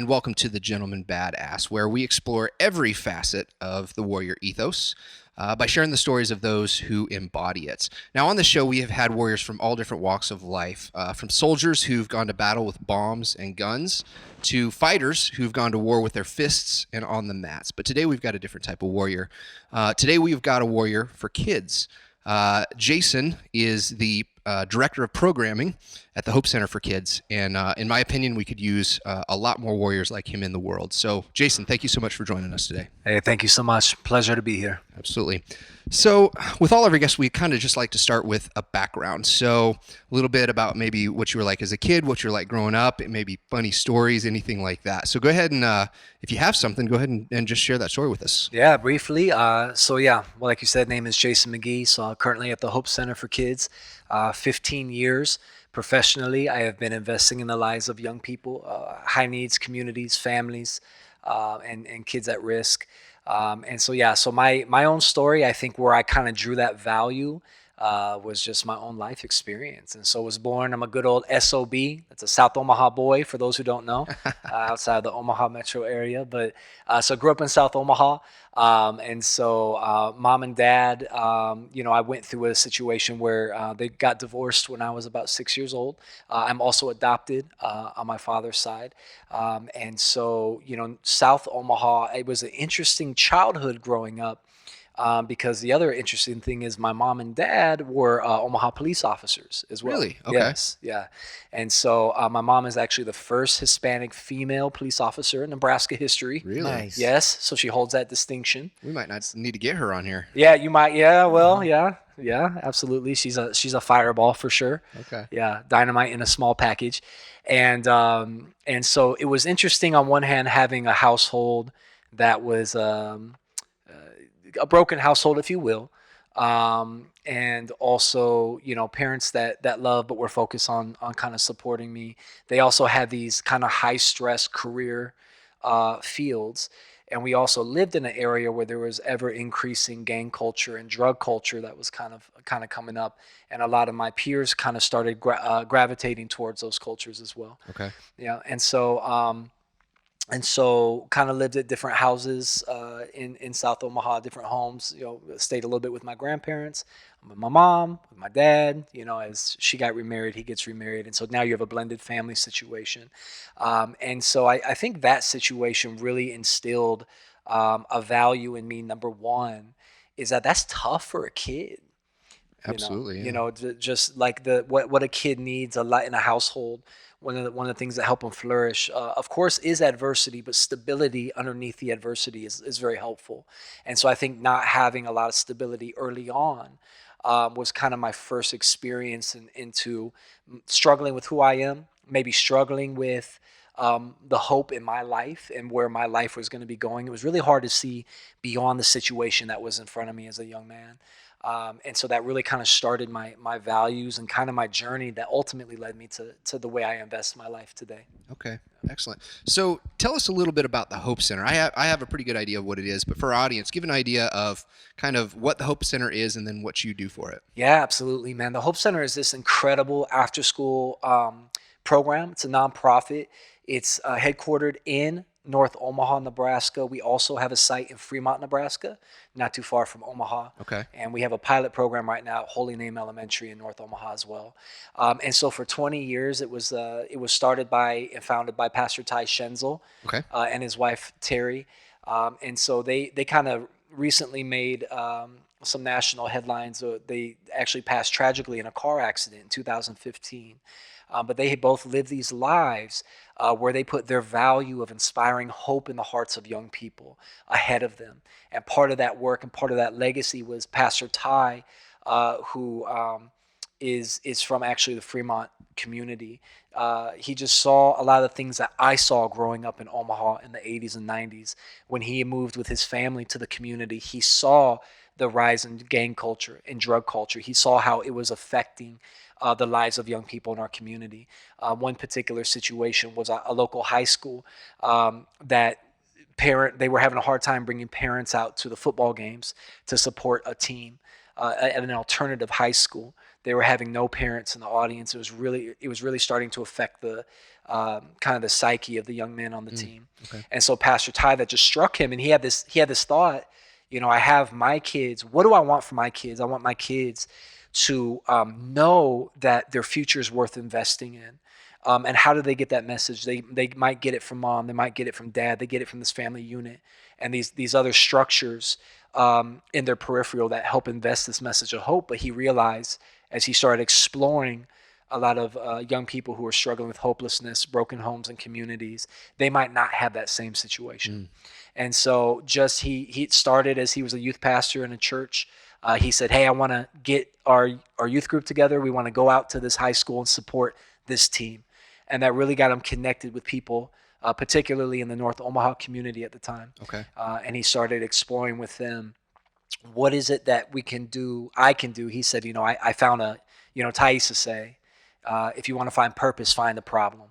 and welcome to the Gentleman Badass, where we explore every facet of the warrior ethos by sharing the stories of those who embody it. Now, on the show, we have had warriors from all different walks of life, from soldiers who've gone to battle with bombs and guns to fighters who've gone to war with their fists and on the mats. But today, we've got a different type of warrior. Today, we've got a warrior for kids. Jason is the director of programming at the Hope Center for Kids. And in my opinion, we could use a lot more warriors like him in the world. So, Jason, thank you so much for joining us today. Hey, thank you so much. Pleasure to be here. Absolutely. So, with all of our guests, we kind of just like to start with a background. So, a little bit about maybe what you were like as a kid, what you're like growing up, maybe funny stories, anything like that. So, go ahead and if you have something, go ahead and just share that story with us. Yeah, briefly. Well, like you said, name is Jason McGee. So, I'm currently at the Hope Center for Kids. 15 years professionally, I have been investing in the lives of young people, high needs communities, families, and kids at risk. So my own story, I think where I kind of drew that value was just my own life experience. And so I was born, I'm a good old SOB. That's a South Omaha boy, for those who don't know, outside the Omaha metro area. So I grew up in South Omaha. Mom and dad, I went through a situation where they got divorced when I was about 6 years old. I'm also adopted on my father's side. South Omaha, it was an interesting childhood growing up. Because the other interesting thing is my mom and dad were Omaha police officers as well. Really? Okay. Yes, yeah. And so my mom is actually the first Hispanic female police officer in Nebraska history. Really? Nice. Yes, so she holds that distinction. We might not need to get her on here. Yeah, you might. Yeah, well, yeah, absolutely. She's a fireball for sure. Okay. Yeah, dynamite in a small package, and so it was interesting on one hand having a household that was a broken household, if you will, and also parents that love but were focused on kind of supporting me. They also had these kind of high stress career fields. And we also lived in an area where there was ever increasing gang culture and drug culture that was kind of coming up, and a lot of my peers kind of started gravitating towards those cultures as well. Okay. Yeah, and so kind of lived at different houses in South Omaha, different homes. Stayed a little bit with my grandparents, with my mom, with my dad. As she got remarried, he gets remarried, and so now you have a blended family situation. And so I think that situation really instilled a value in me. Number one is that's tough for a kid. Absolutely. Just like what a kid needs a lot in a household. One of the things that help them flourish, of course, is adversity, but stability underneath the adversity is very helpful. And so I think not having a lot of stability early on was kind of my first experience into struggling with who I am, maybe struggling with the hope in my life and where my life was going to be going. It was really hard to see beyond the situation that was in front of me as a young man. And so that really kind of started my values and kind of my journey that ultimately led me to the way I invest my life today. Okay, excellent. So tell us a little bit about the Hope Center. I have a pretty good idea of what it is, but for our audience, give an idea of kind of what the Hope Center is and then what you do for it. Yeah, absolutely, man. The Hope Center is this incredible after-school program. It's a nonprofit. It's headquartered in North Omaha, Nebraska. We also have a site in Fremont, Nebraska, not too far from Omaha. Okay. And we have a pilot program right now at Holy Name Elementary in North Omaha as well. And so for 20 years, it was started by and founded by Pastor Ty Schenzel, Okay. And his wife Terry. And so they kind of recently made some national headlines. They actually passed tragically in a car accident in 2015. But they both live these lives where they put their value of inspiring hope in the hearts of young people ahead of them. And part of that work and part of that legacy was Pastor Ty, who is from actually the Fremont community. He just saw a lot of the things that I saw growing up in Omaha in the 80s and 90s. When he moved with his family to the community, he saw the rise in gang culture and drug culture. He saw how it was affecting the lives of young people in our community. One particular situation was a local high school that they were having a hard time bringing parents out to the football games to support a team at an alternative high school They were having no parents in the audience. It was really starting to affect the kind of the psyche of the young men on the team. Okay. And so Pastor Ty, that just struck him, and he had this thought. I have my kids. What do I want for my kids? I want my kids to know that their future is worth investing in. And how do they get that message? They might get it from mom. They might get it from dad. They get it from this family unit and these other structures in their peripheral that help invest this message of hope. But he realized, as he started exploring a lot of young people who are struggling with hopelessness, broken homes and communities, they might not have that same situation. And so he started as he was a youth pastor in a church. He said, hey, I want to get our youth group together. We want to go out to this high school and support this team. And that really got him connected with people, particularly in the North Omaha community at the time. Okay. And he started exploring with them, what is it that I can do? He said, I found Ty used to say, if you want to find purpose, find a problem.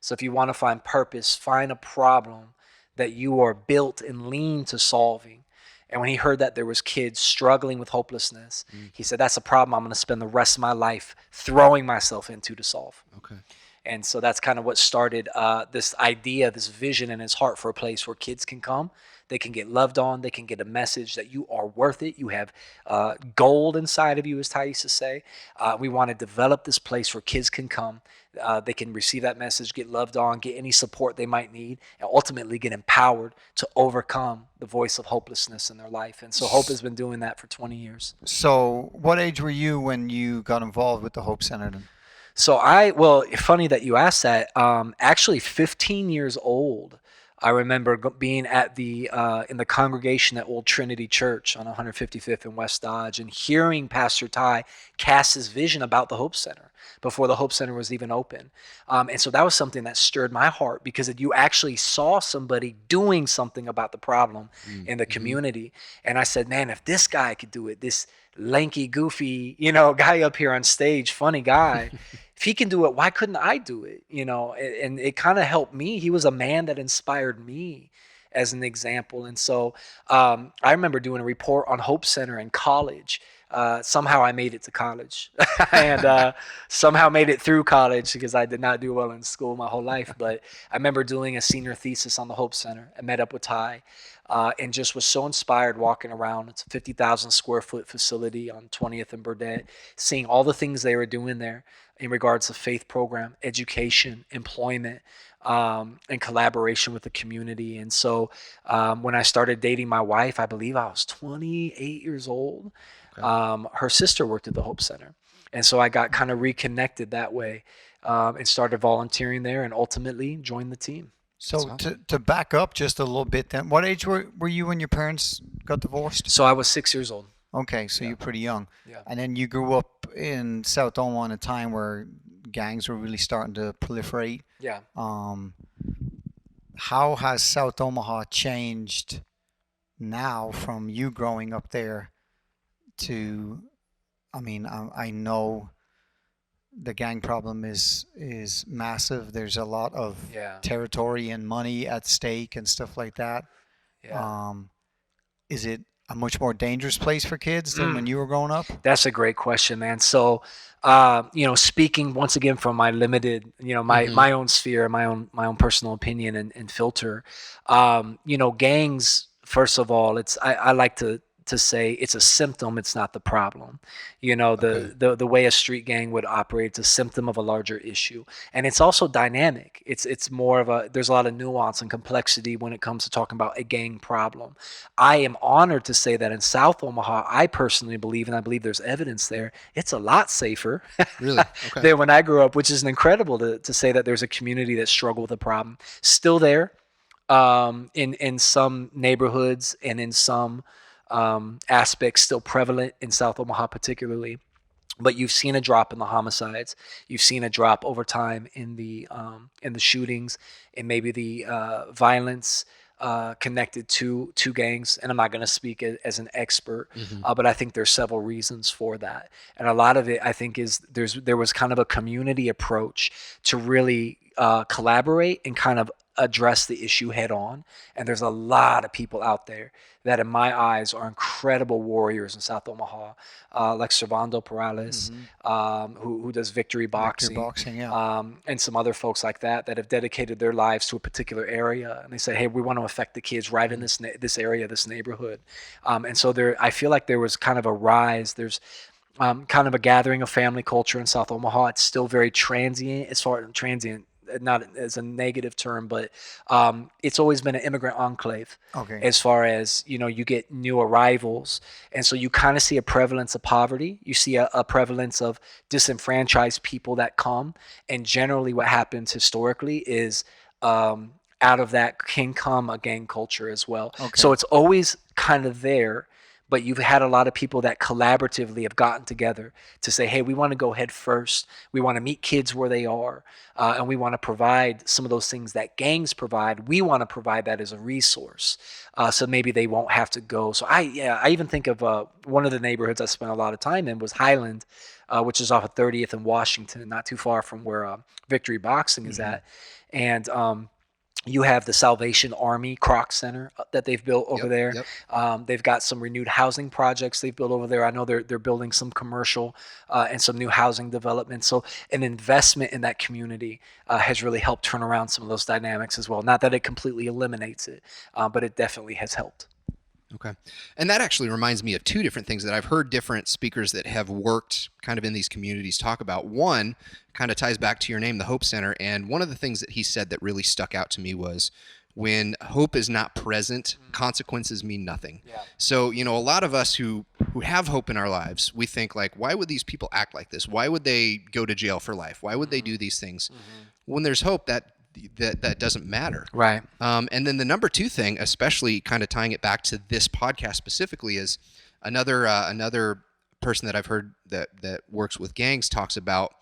So if you want to find purpose, find a problem that you are built and lean to solving. And when he heard that there was kids struggling with hopelessness, he said, that's a problem I'm going to spend the rest of my life throwing myself into to solve. Okay. And so that's kind of what started this idea, this vision in his heart for a place where kids can come. They can get loved on. They can get a message that you are worth it. You have gold inside of you, as Ty used to say. We want to develop this place where kids can come. They can receive that message, get loved on, get any support they might need, and ultimately get empowered to overcome the voice of hopelessness in their life. And so Hope has been doing that for 20 years. So what age were you when you got involved with the Hope Center then? So funny that you asked that. Actually, 15 years old, I remember being at in the congregation at Old Trinity Church on 155th and West Dodge, and hearing Pastor Ty cast his vision about the Hope Center before the Hope Center was even open. And so that was something that stirred my heart, because you actually saw somebody doing something about the problem in the community. And I said, man, if this guy could do it, this lanky, goofy, guy up here on stage, funny guy, if he can do it, why couldn't I do it? And it kind of helped me. He was a man that inspired me as an example. And so I remember doing a report on Hope Center in college. Somehow I made it to college and somehow made it through college, because I did not do well in school my whole life. But I remember doing a senior thesis on the Hope Center. I met up with Ty and just was so inspired walking around. It's a 50,000 square foot facility on 20th and Burdett, seeing all the things they were doing there in regards to faith program, education, employment, and collaboration with the community. And so when I started dating my wife, I believe I was 28 years old. Her sister worked at the Hope Center. And so I got kind of reconnected that way and started volunteering there, and ultimately joined the team. So to back up just a little bit then, what age were you when your parents got divorced? So I was 6 years old. Okay, so Yeah. you're pretty young. Yeah. And then you grew up in South Omaha in a time where gangs were really starting to proliferate. Yeah. How has South Omaha changed now from you growing up there to, I know the gang problem is massive. There's a lot of territory and money at stake and stuff like that. Yeah. Is it a much more dangerous place for kids than when you were growing up? That's a great question, man. So, speaking once again from my limited, my own sphere, my own personal opinion and filter, gangs, first of all, I like to say it's a symptom, it's not the problem. The way a street gang would operate, it's a symptom of a larger issue. And it's also dynamic. It's more there's a lot of nuance and complexity when it comes to talking about a gang problem. I am honored to say that in South Omaha, I personally believe, and I believe there's evidence there, it's a lot safer Really? Okay. than when I grew up, which is incredible to say that there's a community that struggled with the problem. Still there in some neighborhoods and in some aspects still prevalent in South Omaha particularly, but you've seen a drop in the homicides. You've seen a drop over time in the shootings and maybe the violence connected to gangs. And I'm not going to speak as an expert, but I think there's several reasons for that. And a lot of it, I think, is there was kind of a community approach to really collaborate and kind of address the issue head on. And there's a lot of people out there that, in my eyes, are incredible warriors in South Omaha, like Servando Perales, who does Victory Boxing, and some other folks like that have dedicated their lives to a particular area. And they say, hey, we want to affect the kids right in this area, this neighborhood. And so I feel like there was kind of a rise. There's kind of a gathering of family culture in South Omaha. It's still very transient, not as a negative term, but it's always been an immigrant enclave. Okay. As far as, you get new arrivals. And so you kind of see a prevalence of poverty. You see a prevalence of disenfranchised people that come. And generally what happens historically is out of that can come a gang culture as well. Okay. So it's always kind of there. But you've had a lot of people that collaboratively have gotten together to say, hey, we want to go head first. We want to meet kids where they are. And we want to provide some of those things that gangs provide. We want to provide that as a resource. So maybe they won't have to go. So I even think of one of the neighborhoods I spent a lot of time in was Highland, which is off of 30th and Washington, not too far from where Victory Boxing is at. And you have the Salvation Army Croc Center that they've built over there. They've got some renewed housing projects they've built over there. I know they're building some commercial and some new housing development. So an investment in that community has really helped turn around some of those dynamics as well. Not that it completely eliminates it, but it definitely has helped. Okay. And that actually reminds me of two different things that I've heard different speakers that have worked kind of in these communities talk about. One kind of ties back to your name, the Hope Center. And one of the things that he said that really stuck out to me was when hope is not present, consequences mean nothing. Yeah. So, a lot of us who have hope in our lives, we think like, why would these people act like this? Why would they go to jail for life? Why would they do these things? When there's hope, that doesn't matter. Right. And then the number two thing, especially kind of tying it back to this podcast specifically, is another person that I've heard that works with gangs talks about,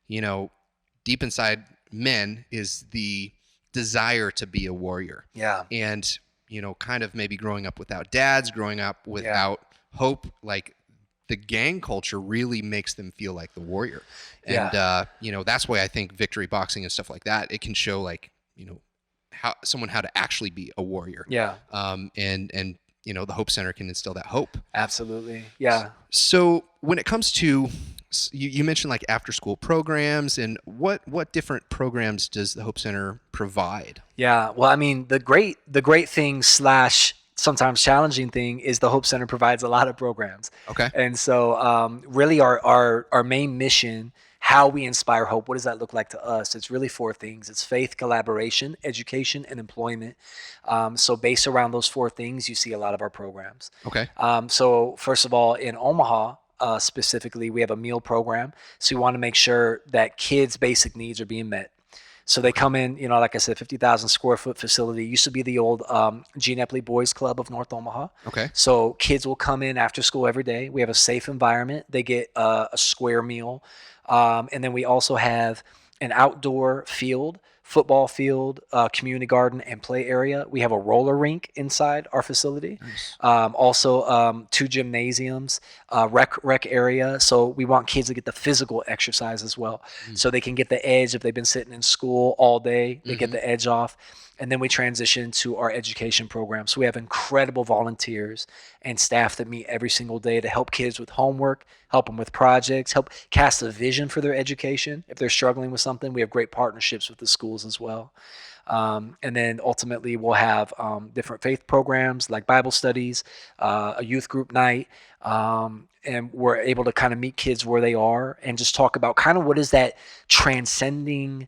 deep inside men is the desire to be a warrior. Yeah. And, kind of maybe growing up without dads, growing up without hope, like the gang culture really makes them feel like the warrior. And, that's why I think Victory Boxing and stuff like that, it can show like, how to actually be a warrior. Yeah. And the Hope Center can instill that hope. Absolutely. Yeah. So when it comes to, you mentioned like after school programs, and what different programs does the Hope Center provide? Yeah. Well, I mean, the great thing / sometimes challenging thing is the Hope Center provides a lot of programs. Okay. And so really our main mission, how we inspire hope, what does that look like to us? It's really 4 things. It's faith, collaboration, education, and employment. So based around those 4 things, you see a lot of our programs. Okay. So first of all, in Omaha, specifically, we have a meal program. So we want to make sure that kids' basic needs are being met. So they come in, like I said, 50,000 square foot facility. It used to be the old Gene Epley Boys Club of North Omaha. Okay. So kids will come in after school every day. We have a safe environment. They get a square meal. And then we also have an outdoor field, football field, community garden, and play area. We have a roller rink inside our facility. Nice. Also 2 gymnasiums, rec area. So we want kids to get the physical exercise as well. So they can get the edge if they've been sitting in school all day, they get the edge off. And then we transition to our education program. So we have incredible volunteers and staff that meet every single day to help kids with homework, help them with projects, help cast a vision for their education. If they're struggling with something, we have great partnerships with the schools as well. And then ultimately we'll have different faith programs like Bible studies, a youth group night, and we're able to kind of meet kids where they are and just talk about kind of what is that transcending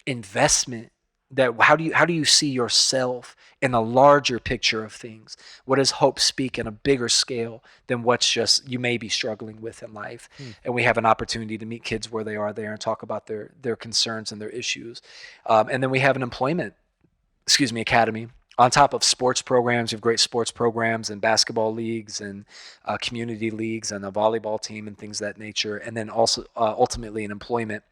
investment, that how do you see yourself in the larger picture of things? What does hope speak in a bigger scale than what's just you may be struggling with in life? And we have an opportunity to meet kids where they are there and talk about their concerns and their issues. And then we have an employment, academy. On top of sports programs, we have great sports programs and basketball leagues and community leagues and a volleyball team and things of that nature. And then also ultimately an employment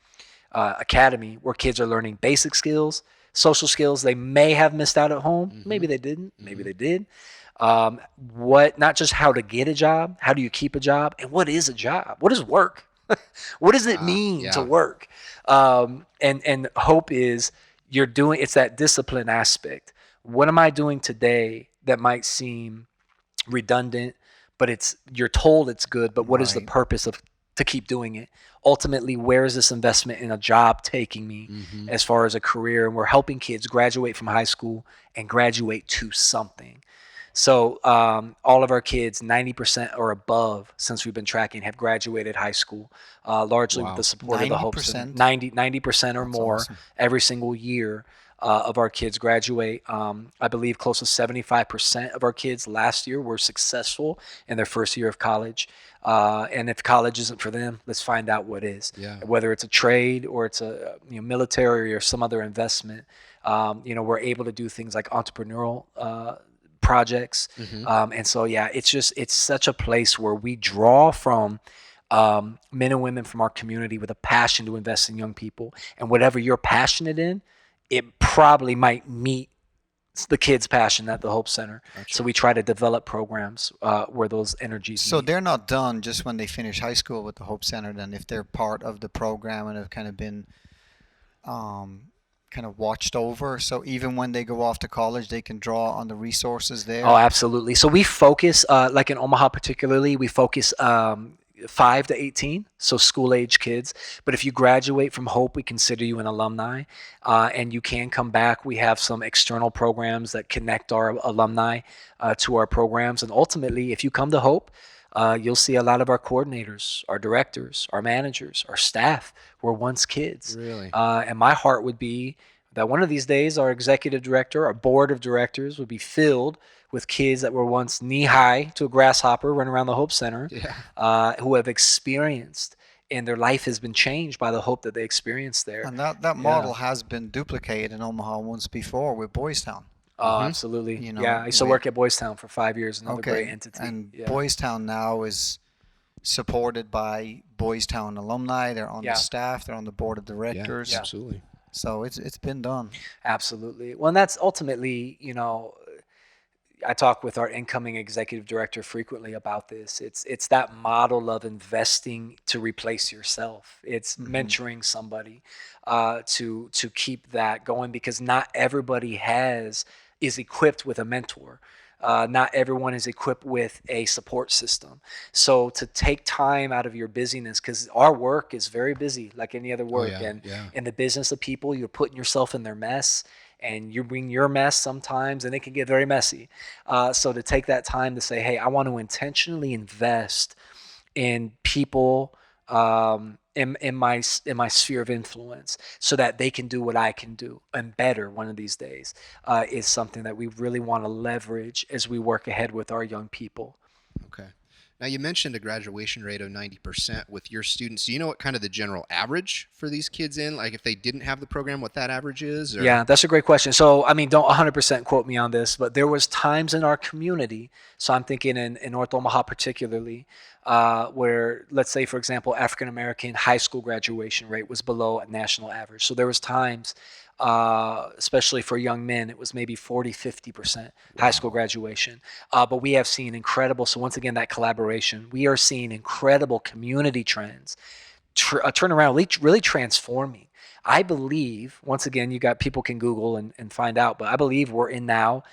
academy where kids are learning basic skills, social skills they may have missed out at home. Maybe they didn't. Maybe they did. Not just how to get a job, how do you keep a job, and what is a job? What is work? What does it mean to Yeah. work? And hope is it's that discipline aspect. What am I doing today that might seem redundant, but you're told it's good, but what is the Right. purpose of to keep doing it? Ultimately, where is this investment in a job taking me Mm-hmm. as far as a career? And we're helping kids graduate from high school and graduate to something. So all of our kids, 90% or above, since we've been tracking, have graduated high school, largely with the Wow. support of the hopes of 90%. 90% or That's more awesome. every single year of our kids graduate. I believe close to 75% of our kids last year were successful in their first year of college. And if college isn't for them, let's find out what is. Yeah. Whether it's a trade or it's a military or some other investment, we're able to do things like entrepreneurial projects. Mm-hmm. And so, yeah, it's such a place where we draw from men and women from our community with a passion to invest in young people. And whatever you're passionate in, it probably might meet the kids' passion at the Hope Center. Gotcha. So we try to develop programs where those energies So meet. they're not done just when they finish high school with the Hope Center. Then, if they're part of the program and have kind of been kind of watched over, so even when they go off to college, they can draw on the resources there. Oh, absolutely. So we focus, like in Omaha particularly, we focus 5 to 18, so school age kids. But if you graduate from Hope, we consider you an alumni, and you can come back. We have some external programs that connect our alumni to our programs. And ultimately, if you come to Hope, you'll see a lot of our coordinators, our directors, our managers, our staff were once kids. Really? And my heart would be that one of these days, our executive director, our board of directors would be filled with kids that were once knee high to a grasshopper running around the Hope Center, Yeah. who have experienced, and their life has been changed by the hope that they experienced there. And that model has been duplicated in Omaha once before with Boys Town. Oh, Mhm. absolutely. You know, Yeah, I used to we- work at Boys Town for 5 years, another great Okay. entity. And Yeah. Boys Town now is supported by Boys Town alumni. They're on Yeah. the staff. They're on the board of directors. Yeah. Absolutely. So it's been done. Absolutely. Well, and that's ultimately, I talk with our incoming executive director frequently about this. It's that model of investing to replace yourself. It's Mhm. mentoring somebody to keep that going, because not everybody is equipped with a mentor. Not everyone is equipped with a support system. So to take time out of your busyness, because our work is very busy, like any other work, yeah, and yeah. in the business of people, you're putting yourself in their mess, and you bring your mess sometimes, and it can get very messy. So to take that time to say, hey, I want to intentionally invest in people in my sphere of influence, so that they can do what I can do and better one of these days, is something that we really want to leverage as we work ahead with our young people. Okay. Now you mentioned a graduation rate of 90% with your students. Do you know what kind of the general average for these kids in? Like if they didn't have the program, what that average is? Or? Yeah, that's a great question. So, I mean, don't 100% quote me on this, but there was times in our community, so I'm thinking in North Omaha particularly, where, let's say, for example, African American high school graduation rate was below a national average. So there was times, especially for young men, it was maybe 40, 50% high school graduation. But we have seen incredible, so once again, that collaboration, we are seeing incredible community trends, a turnaround, really transforming. I believe, once again, people can Google and find out, but I believe we're in now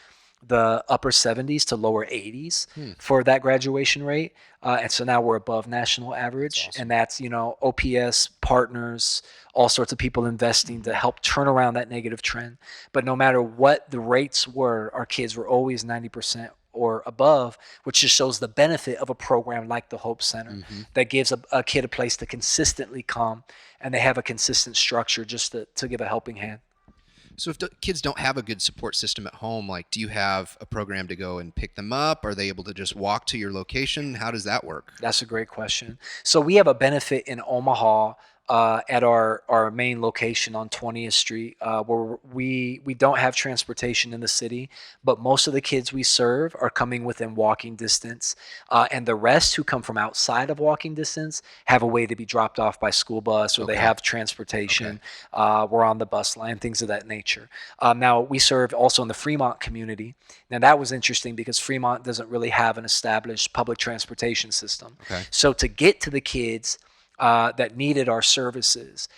the upper 70s to lower 80s for that graduation rate. And so now we're above national average. That's awesome. And that's, OPS partners, all sorts of people investing to help turn around that negative trend. But no matter what the rates were, our kids were always 90% or above, which just shows the benefit of a program like the Hope Center that gives a kid a place to consistently come, and they have a consistent structure just to give a helping hand. So if kids don't have a good support system at home, like do you have a program to go and pick them up? Are they able to just walk to your location? How does that work? That's a great question. So we have a benefit in Omaha at our main location on 20th Street, where we don't have transportation in the city, but most of the kids we serve are coming within walking distance, and the rest who come from outside of walking distance have a way to be dropped off by school bus, or they Okay. have transportation. We're on the bus line, things of that nature. Now we serve also in the Fremont community. Now that was interesting because Fremont doesn't really have an established public transportation system. Okay. So to get to the kids, that needed our services,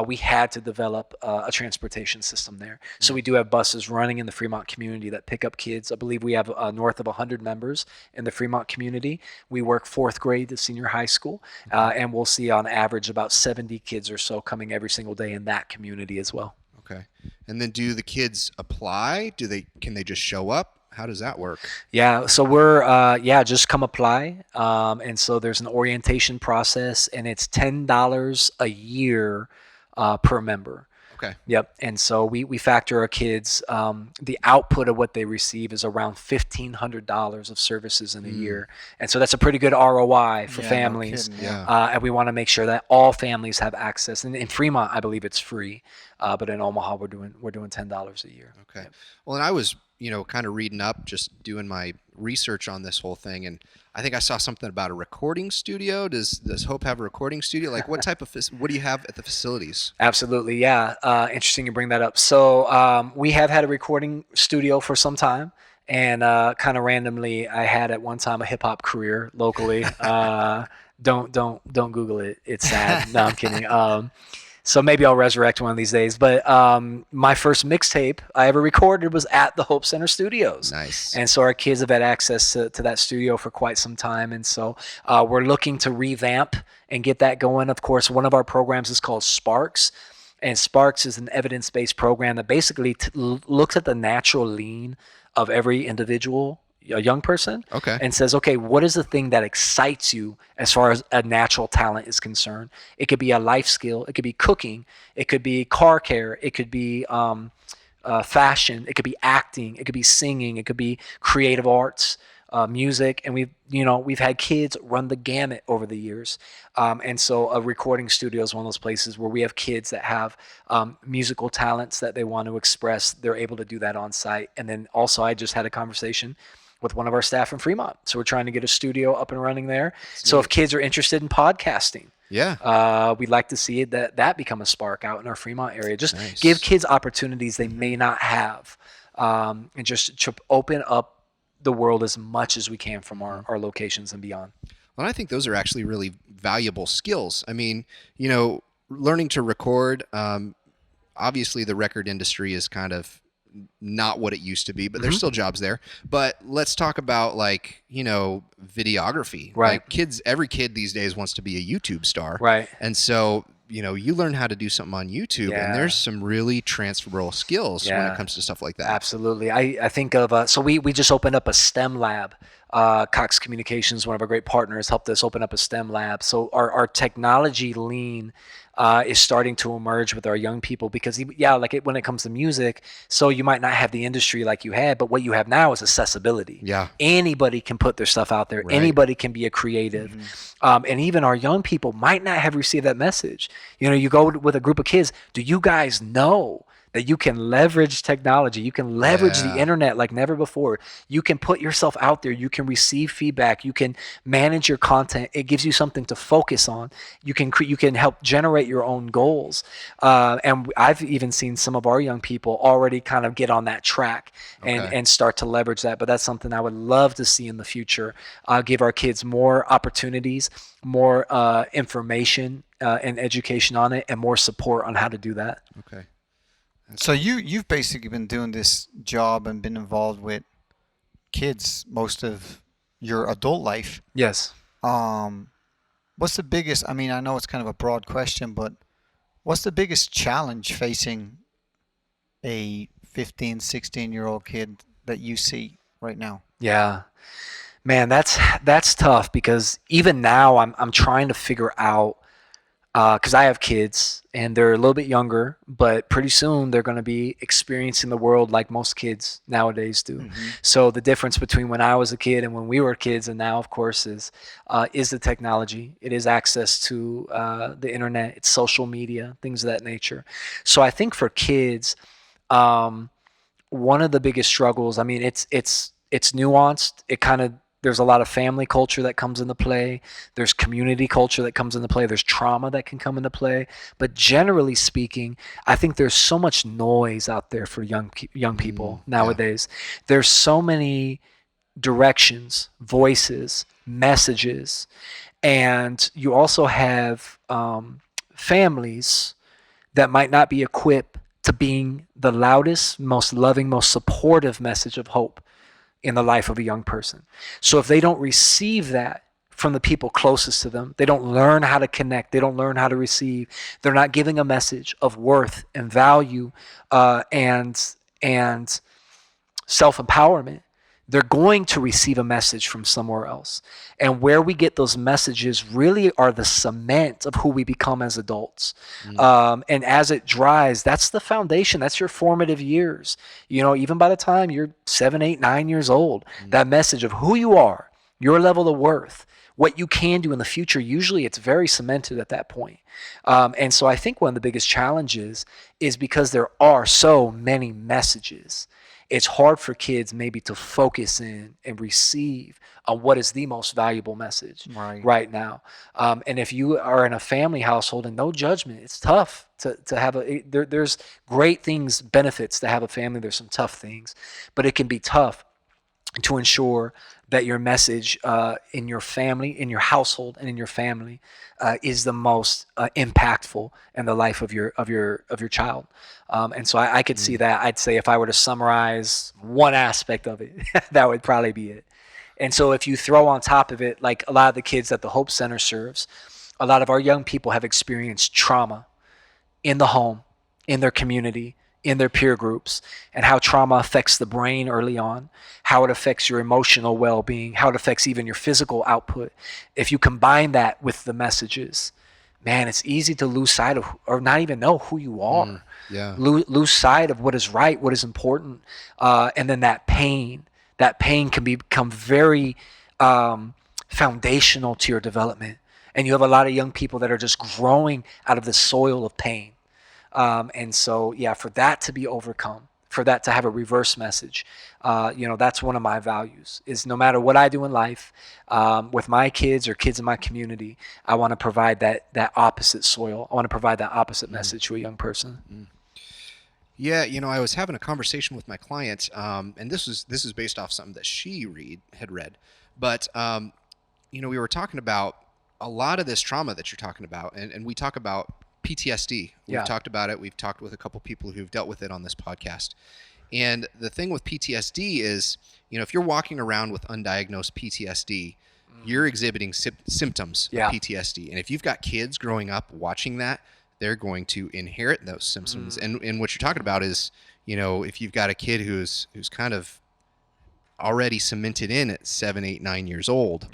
we had to develop a transportation system there. So we do have buses running in the Fremont community that pick up kids. I believe we have north of 100 members in the Fremont community. We work fourth grade to senior high school, and we'll see on average about 70 kids or so coming every single day in that community as well. Okay. And then do the kids apply? Can they just show up? How does that work? Yeah, so we're just come apply, and so there's an orientation process, and it's $10 a year per member. Okay. Yep. And so we factor our kids. The output of what they receive is around $1,500 of services in a year, and so that's a pretty good ROI for families. No kidding, yeah. And we want to make sure that all families have access. And in Fremont, I believe it's free, but in Omaha, we're doing $10 a year. Okay. Yep. Well, and I was, kind of reading up, just doing my research on this whole thing, and I think I saw something about a recording studio. Does Hope have a recording studio? Like, what type of what do you have at the facilities? Absolutely, yeah. Interesting you bring that up. So we have had a recording studio for some time, and kind of randomly, I had at one time a hip hop career locally. Don't Google it. It's sad. No, I'm kidding. So maybe I'll resurrect one of these days. But my first mixtape I ever recorded was at the Hope Center Studios. Nice. And so our kids have had access to that studio for quite some time. And so we're looking to revamp and get that going. Of course, one of our programs is called Sparks. And Sparks is an evidence-based program that basically looks at the natural lean of every individual, a young person, Okay. and says, okay, what is the thing that excites you as far as a natural talent is concerned? It could be a life skill. It could be cooking. It could be car care. It could be fashion. It could be acting. It could be singing. It could be creative arts, music. And we've had kids run the gamut over the years. And so a recording studio is one of those places where we have kids that have musical talents that they want to express. They're able to do that on site. And then also I just had a conversation with one of our staff in Fremont. So we're trying to get a studio up and running there. So if kids are interested in podcasting, we'd like to see that become a spark out in our Fremont area. Just Nice. give kids opportunities they may not have, and just to open up the world as much as we can from our locations and beyond. Well, I think those are actually really valuable skills. I mean, learning to record, obviously the record industry is kind of not what it used to be, but there's still jobs there. But let's talk about videography. Right. Like every kid these days wants to be a YouTube star. Right. And so, you learn how to do something on YouTube, and there's some really transferable skills when it comes to stuff like that. Absolutely. I think of, so we just opened up a STEM lab. Cox Communications, one of our great partners, helped us open up a STEM lab. So our technology lean is starting to emerge with our young people because, when it comes to music, so you might not have the industry like you had, but what you have now is accessibility. Yeah. Anybody can put their stuff out there. Right. Anybody can be a creative. And even our young people might not have received that message. You go with a group of kids, do you guys know that you can leverage technology? You can leverage the internet like never before. You can put yourself out there. You can receive feedback. You can manage your content. It gives you something to focus on. You can help generate your own goals. And I've even seen some of our young people already kind of get on that track and start to leverage that. But that's something I would love to see in the future. Give our kids more opportunities, more information and education on it, and more support on how to do that. Okay. So you've basically been doing this job and been involved with kids most of your adult life. Yes. What's the biggest, I know it's kind of a broad question, but what's the biggest challenge facing a 15, 16-year-old kid that you see right now? Yeah. Man, that's tough because even now I'm trying to figure out, because I have kids and they're a little bit younger, but pretty soon they're going to be experiencing the world like most kids nowadays do. So the difference between when I was a kid and when we were kids and now, of course, is the technology. It is access to the internet. It's social media, things of that nature. So I think for kids, one of the biggest struggles, it's nuanced. There's a lot of family culture that comes into play. There's community culture that comes into play. There's trauma that can come into play. But generally speaking, I think there's so much noise out there for young people nowadays. There's so many directions, voices, messages. And you also have families that might not be equipped to being the loudest, most loving, most supportive message of hope in the life of a young person. So if they don't receive that from the people closest to them, they don't learn how to connect, they don't learn how to receive, they're not giving a message of worth and value and self-empowerment, they're going to receive a message from somewhere else. And where we get those messages really are the cement of who we become as adults. And as it dries, that's the foundation. That's your formative years. Even by the time you're 7, 8, 9 years old, that message of who you are, your level of worth, what you can do in the future, usually it's very cemented at that point. And so I think one of the biggest challenges is because there are so many messages, it's hard for kids maybe to focus in and receive on what is the most valuable message right now. And if you are in a family household, and no judgment, it's tough to have there's great things, benefits to have a family. There's some tough things, but it can be tough to ensure that your message in your family, in your household, and in your family is the most impactful in the life of your child. And so I could see that. I'd say if I were to summarize one aspect of it, that would probably be it. And so if you throw on top of it, like a lot of the kids that the Hope Center serves, a lot of our young people have experienced trauma in the home, in their community, in their peer groups, and how trauma affects the brain early on, how it affects your emotional well-being, how it affects even your physical output. If you combine that with the messages, man, it's easy to lose sight of, or not even know who you are. Lose sight of what is right, what is important. And then that pain can become very foundational to your development. And you have a lot of young people that are just growing out of the soil of pain. And so, for that to be overcome, for that to have a reverse message, that's one of my values, is no matter what I do in life, with my kids or kids in my community, I want to provide that opposite soil. I want to provide that opposite message to a young person. Yeah, I was having a conversation with my client, and this is based off something that she had read, but we were talking about a lot of this trauma that you're talking about, and we talk about PTSD. We've talked about it. We've talked with a couple people who've dealt with it on this podcast. And the thing with PTSD is, if you're walking around with undiagnosed PTSD, you're exhibiting symptoms of PTSD. And if you've got kids growing up watching that, they're going to inherit those symptoms. And what you're talking about is, if you've got a kid who's kind of already cemented in at 7, 8, 9 years old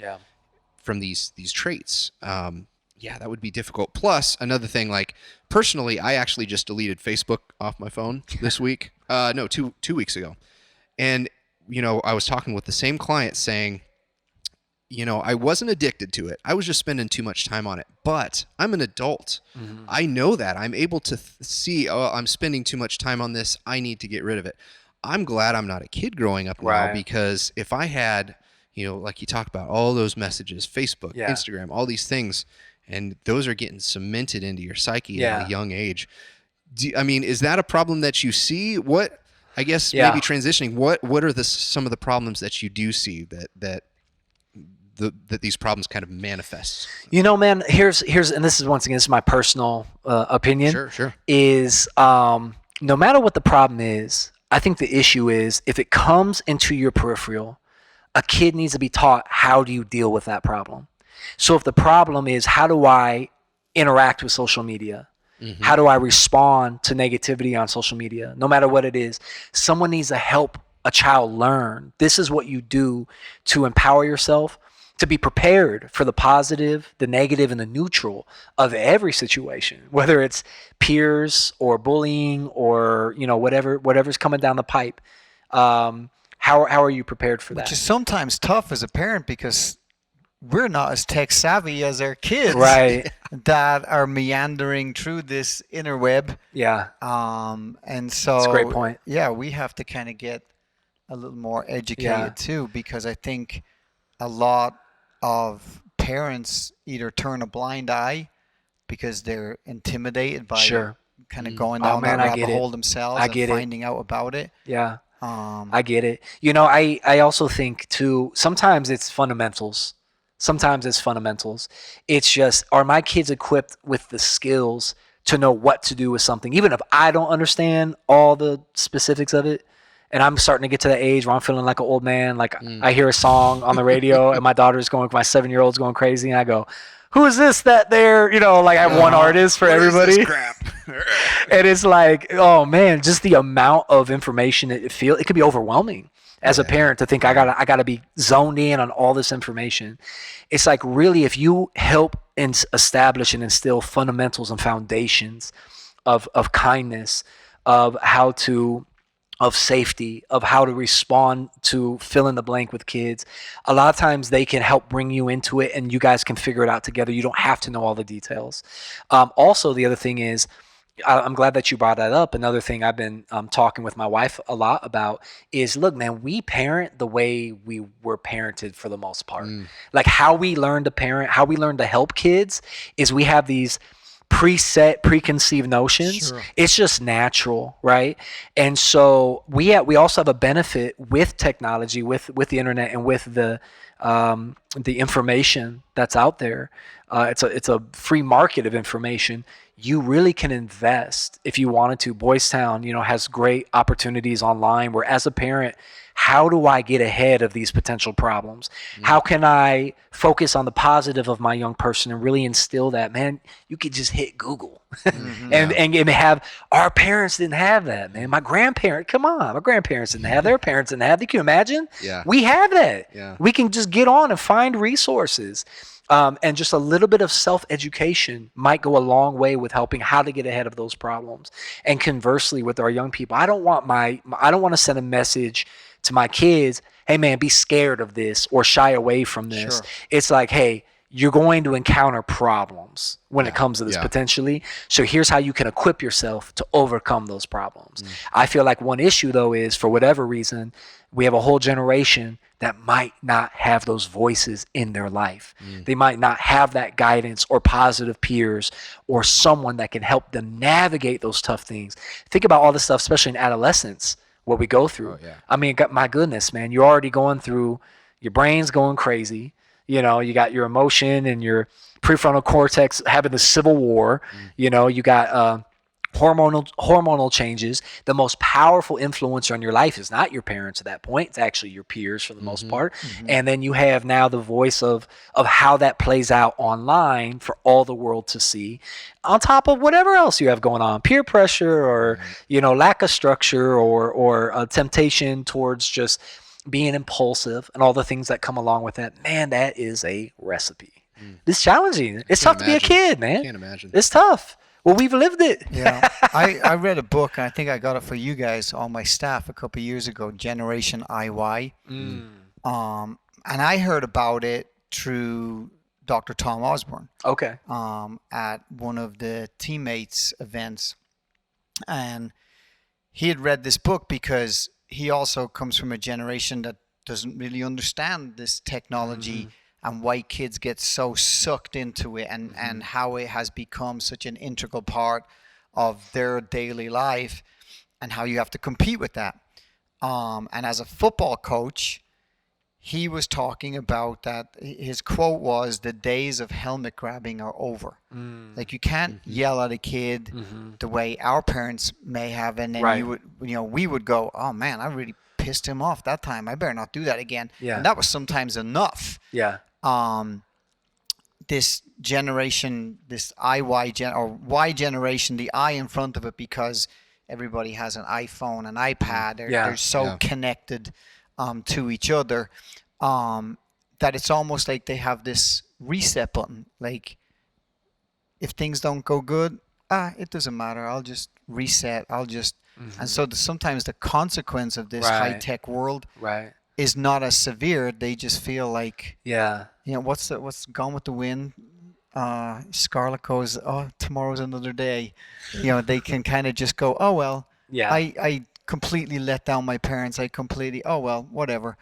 from these traits, that would be difficult. Plus, another thing, like personally, I actually just deleted Facebook off my phone this week. No, two weeks ago. And, I was talking with the same client saying, I wasn't addicted to it. I was just spending too much time on it. But I'm an adult. I know that. I'm able to see, I'm spending too much time on this. I need to get rid of it. I'm glad I'm not a kid growing up now, because if I had, like you talk about, all those messages, Facebook, Instagram, all these things, and those are getting cemented into your psyche at a young age. Is that a problem that you see? What, I guess, maybe transitioning, what are some of the problems that you do see that these problems kind of manifest? Man, here's and this is, once again, this is my personal opinion. Sure. Is no matter what the problem is, I think the issue is if it comes into your peripheral, a kid needs to be taught, how do you deal with that problem? So if the problem is, how do I interact with social media? How do I respond to negativity on social media? No matter what it is, someone needs to help a child learn. This is what you do to empower yourself, to be prepared for the positive, the negative, and the neutral of every situation, whether it's peers or bullying or whatever's coming down the pipe. How are you prepared for that? Which is sometimes tough as a parent, because we're not as tech savvy as our kids, that are meandering through this interweb. And so that's a great point. We have to kind of get a little more educated too, because I think a lot of parents either turn a blind eye because they're intimidated by kind of going down that rabbit hole themselves and finding out about it. I get it. I also think too, sometimes it's fundamentals Sometimes it's fundamentals. It's just, are my kids equipped with the skills to know what to do with something, even if I don't understand all the specifics of it? And I'm starting to get to the age where I'm feeling like an old man. Like I hear a song on the radio and my 7-year-old's going crazy, and I go, who is this that they're, like I have one artist for What is everybody. this crap? And it's like, oh man, just the amount of information it could be overwhelming as a parent to think I gotta be zoned in on all this information. It's like, really, if you help establish and instill fundamentals and foundations of kindness, of safety, of how to respond to fill in the blank with kids, a lot of times they can help bring you into it and you guys can figure it out together. You don't have to know all the details. Also, the other thing is, I'm glad that you brought that up. Another thing I've been talking with my wife a lot about is, look, man, we parent the way we were parented for the most part. Like how we learn to parent, how we learn to help kids is we have these preconceived notions. Sure. It's just natural, right? And so we also have a benefit with technology, with the internet, and with the information that's out there. It's a free market of information. You really can invest if you wanted to. Boys Town, has great opportunities online where, as a parent, how do I get ahead of these potential problems? How can I focus on the positive of my young person and really instill that? Man, you could just hit Google and have, our parents didn't have that, man. My grandparents didn't have, their parents didn't have. Can you imagine? Yeah. We have that. Yeah. We can just get on and find resources. And just a little bit of self-education might go a long way with helping how to get ahead of those problems. And conversely, with our young people, I don't want to send a message to my kids, hey man, be scared of this or shy away from this. Sure. It's like, hey, you're going to encounter problems when it comes to this potentially. So here's how you can equip yourself to overcome those problems. I feel like one issue though is, for whatever reason, we have a whole generation that might not have those voices in their life. They might not have that guidance or positive peers or someone that can help them navigate those tough things. Think about all this stuff, especially in adolescence, what we go through. I mean, my goodness, man, you're already going through, your brain's going crazy. You got your emotion and your prefrontal cortex having the civil war. You got hormonal changes. The most powerful influencer on your life is not your parents at that point. It's actually your peers for the most part. And then you have now the voice of how that plays out online for all the world to see, on top of whatever else you have going on, peer pressure or, lack of structure or a temptation towards just being impulsive and all the things that come along with that. Man, that is a recipe. It's challenging. It's tough to be a kid, man. Can't imagine. It's tough. Well, we've lived it. Yeah, I read a book, and I think I got it for you guys on my staff a couple of years ago, Generation IY. And I heard about it through Dr. Tom Osborne. Okay. At one of the teammates events, and he had read this book because he also comes from a generation that doesn't really understand this technology. And why kids get so sucked into it, and how it has become such an integral part of their daily life, and how you have to compete with that. And as a football coach, he was talking about that. His quote was, "The days of helmet grabbing are over." Like, you can't yell at a kid the way our parents may have, and then we would go, "Oh man, I really pissed him off that time. I better not do that again." Yeah. And that was sometimes enough. Yeah. This generation, this Y generation, the I in front of it, because everybody has an iPhone, an iPad, they're so connected to each other, that it's almost like they have this reset button. Like, if things don't go good, it doesn't matter. I'll just reset. And so sometimes the consequence of this high-tech world is not as severe. They just feel like, what's Gone with the Wind? Scarlett goes, "Oh, tomorrow's another day." They can kind of just go, "Oh well, I completely let down my parents. Oh well, whatever.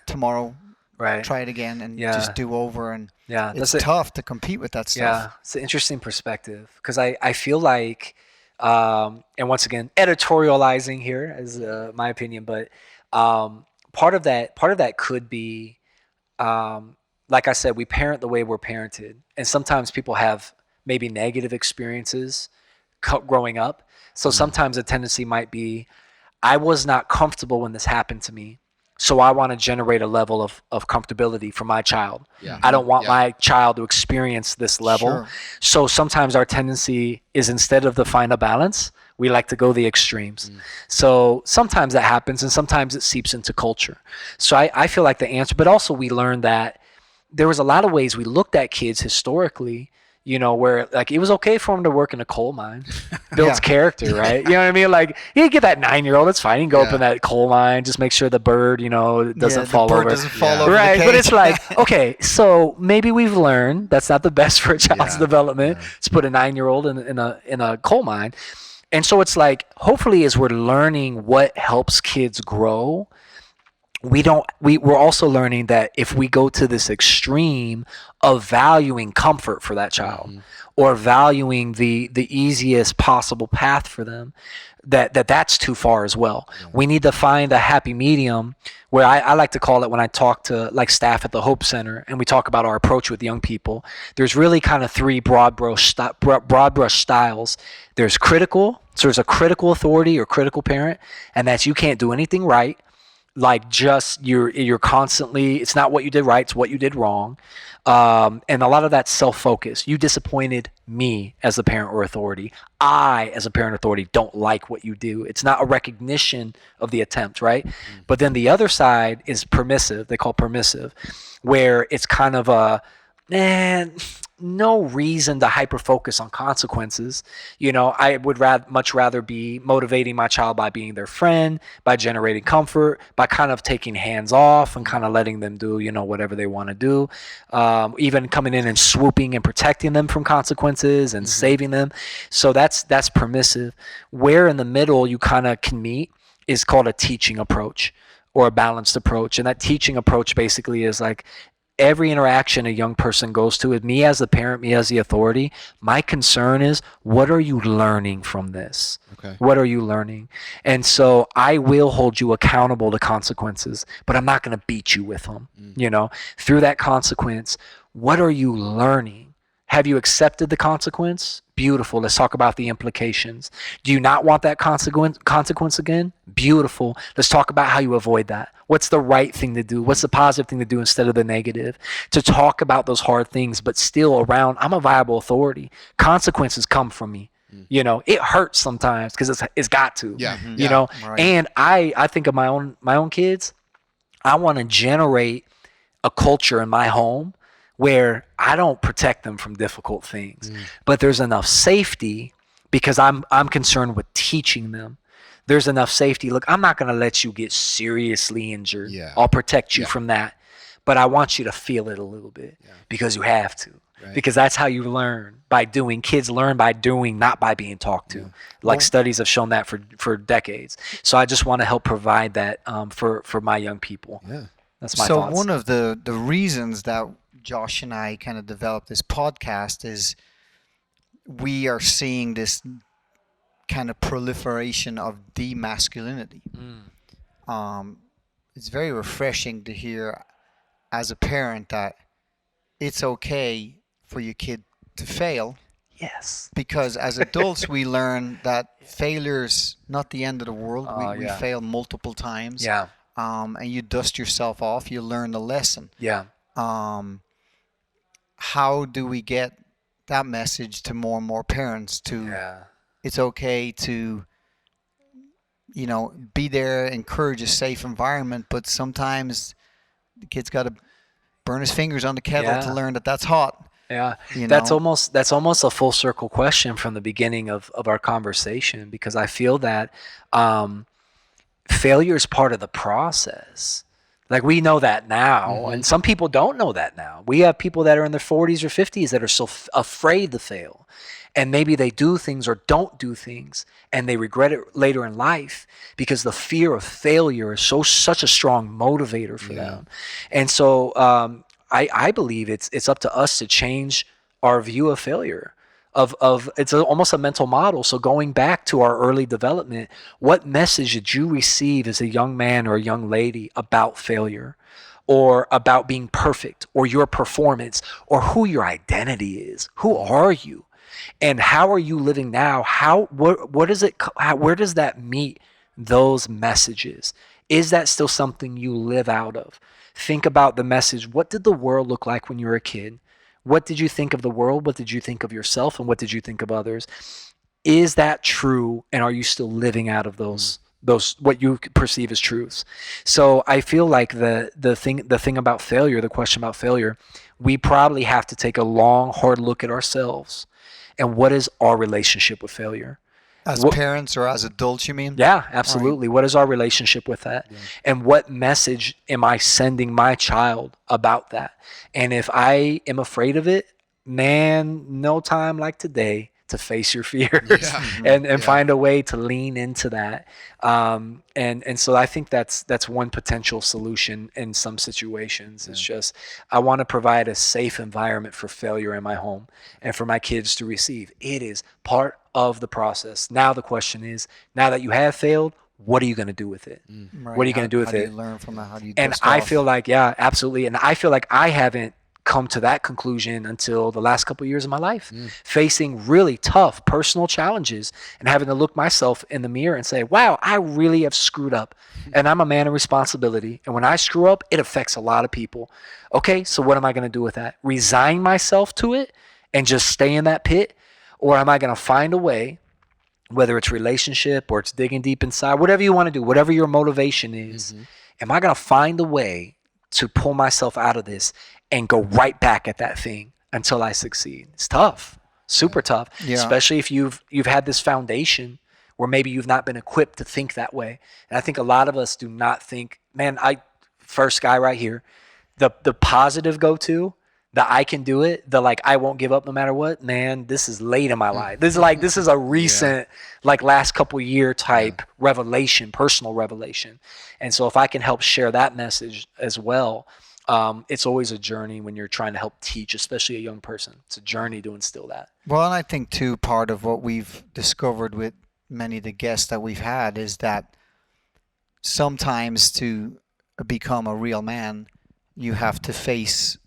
Tomorrow, try it again and just do over." And it's tough to compete with that stuff. Yeah, it's an interesting perspective, because I feel like, and once again, editorializing here is my opinion, but part of that could be like I said, we parent the way we're parented. And sometimes people have maybe negative experiences growing up. So sometimes a tendency might be, I was not comfortable when this happened to me. So I want to generate a level of comfortability for my child. Yeah. I don't want Yeah. my child to experience this level. Sure. So sometimes our tendency is, instead of to find a balance, we like to go the extremes. So sometimes that happens, and sometimes it seeps into culture. So I feel like the answer, but also we learned that there was a lot of ways we looked at kids historically, where like it was okay for him to work in a coal mine, builds Yeah. character, right? You know what I mean? Like, you get that 9-year-old, it's fine. You can go up Yeah. in that coal mine, just make sure the bird, doesn't fall the bird over. doesn't fall Yeah. over the Right, but cage. it's like, okay, so maybe we've learned that's not the best for a child's Yeah, development. yeah. To put a 9-year-old in a coal mine. And so it's like, hopefully, as we're learning what helps kids grow, we're also learning that if we go to this extreme of valuing comfort for that child, or valuing the easiest possible path for them, that's too far as well. We need to find a happy medium, where I like to call it, when I talk to like staff at the Hope Center and we talk about our approach with young people, there's really kind of three broad brush styles. There's critical. So there's a critical authority or critical parent, and that's, you can't do anything right. Like, just you're constantly, it's not what you did right, it's what you did wrong. And a lot of that's self-focus. You disappointed me as a parent or authority. I, as a parent authority, don't like what you do. It's not a recognition of the attempt, right? But then the other side is permissive. They call permissive, where it's kind of a, no reason to hyper focus on consequences. I would much rather be motivating my child by being their friend, by generating comfort, by kind of taking hands off and kind of letting them do, whatever they want to do. Even coming in and swooping and protecting them from consequences and saving them. So that's permissive. Where in the middle you kind of can meet is called a teaching approach, or a balanced approach. And that teaching approach basically is like, every interaction a young person goes to, with me as the parent, me as the authority, my concern is, what are you learning from this? Okay. What are you learning? And so I will hold you accountable to consequences, but I'm not going to beat you with them. Through that consequence, what are you learning? Have you accepted the consequence? Beautiful. Let's talk about the implications. Do you not want that consequence again? Beautiful. Let's talk about how you avoid that. What's the right thing to do? What's the positive thing to do instead of the negative? To talk about those hard things, but still around, I'm a viable authority. Consequences come from me. It hurts sometimes because it's got to. Yeah. Right. And I think of my own kids. I want to generate a culture in my home where I don't protect them from difficult things, but there's enough safety, because I'm concerned with teaching them. There's enough safety. Look, I'm not going to let you get seriously injured. Yeah. I'll protect you from that, but I want you to feel it a little bit, because you have to. Right. Because that's how you learn, by doing. Kids learn by doing, not by being talked to. Like, studies have shown that for decades. So I just want to help provide that for my young people. Yeah. That's my So thoughts. one of the reasons that Josh and I kind of developed this podcast is we are seeing this kind of proliferation of demasculinity. It's very refreshing to hear as a parent that it's okay for your kid to fail, Yes. because as adults we learn that failure's not the end of the world. We fail multiple times. Yeah. And you dust yourself off, you learn the lesson. Yeah. How do we get that message to more and more parents it's okay to be there, encourage a safe environment, but sometimes the kid's got to burn his fingers on the kettle to learn that that's hot. Yeah. You That's know? almost a full circle question from the beginning of our conversation, because I feel that failure is part of the process. Like, we know that now, and some people don't know that now. We have people that are in their 40s or 50s that are so afraid to fail. And maybe they do things or don't do things, and they regret it later in life, because the fear of failure is such a strong motivator for them. And so I believe it's up to us to change our view of failure. It's almost a mental model. So going back to our early development, what message did you receive as a young man or a young lady about failure? or about being perfect or your performance or who your identity is. Who are you? And how are you living now? What is it? Where does that meet those messages? Is that still something you live out of? Think about the message. What did the world look like when you were a kid? What did you think of the world? What did you think of yourself? And what did you think of others? Is that true? And are you still living out of those what you perceive as truths? So I feel like the thing about failure, the question about failure, we probably have to take a long, hard look at ourselves and what is our relationship with failure. As What- parents or as adults, you mean? Yeah, absolutely. What is our relationship with that? Yeah. And what message am I sending my child about that? And if I am afraid of it, man, no time like today to face your fears Yeah. and Yeah. find a way to lean into that. And so I think that's one potential solution in some situations. It's just I want to provide a safe environment for failure in my home and for my kids to receive. It is part of the process. Now the question is, now that you have failed, what are you going to do with it? Right. What are you going to do with how do it? you learn from it? How do you And dust I off? feel like, yeah, absolutely. And I feel like I haven't come to that conclusion until the last couple of years of my life, facing really tough personal challenges and having to look myself in the mirror and say, wow, I really have screwed up. And I'm a man of responsibility. And when I screw up, it affects a lot of people. Okay, so what am I going to do with that? Resign myself to it and just stay in that pit? Or am I going to find a way, whether it's relationship or it's digging deep inside, whatever you want to do, whatever your motivation is, am I going to find a way to pull myself out of this and go right back at that thing until I succeed? It's tough, super tough, Yeah. especially if you've had this foundation where maybe you've not been equipped to think that way. And I think a lot of us do not think, man, first guy right here, the positive go-to, the I can do it, the like I won't give up no matter what, man, this is late in my life. This is a recent, like last couple year type revelation, personal revelation. And so if I can help share that message as well, it's always a journey when you're trying to help teach, especially a young person. It's a journey to instill that. Well, and I think too, part of what we've discovered with many of the guests that we've had is that sometimes to become a real man, you have to face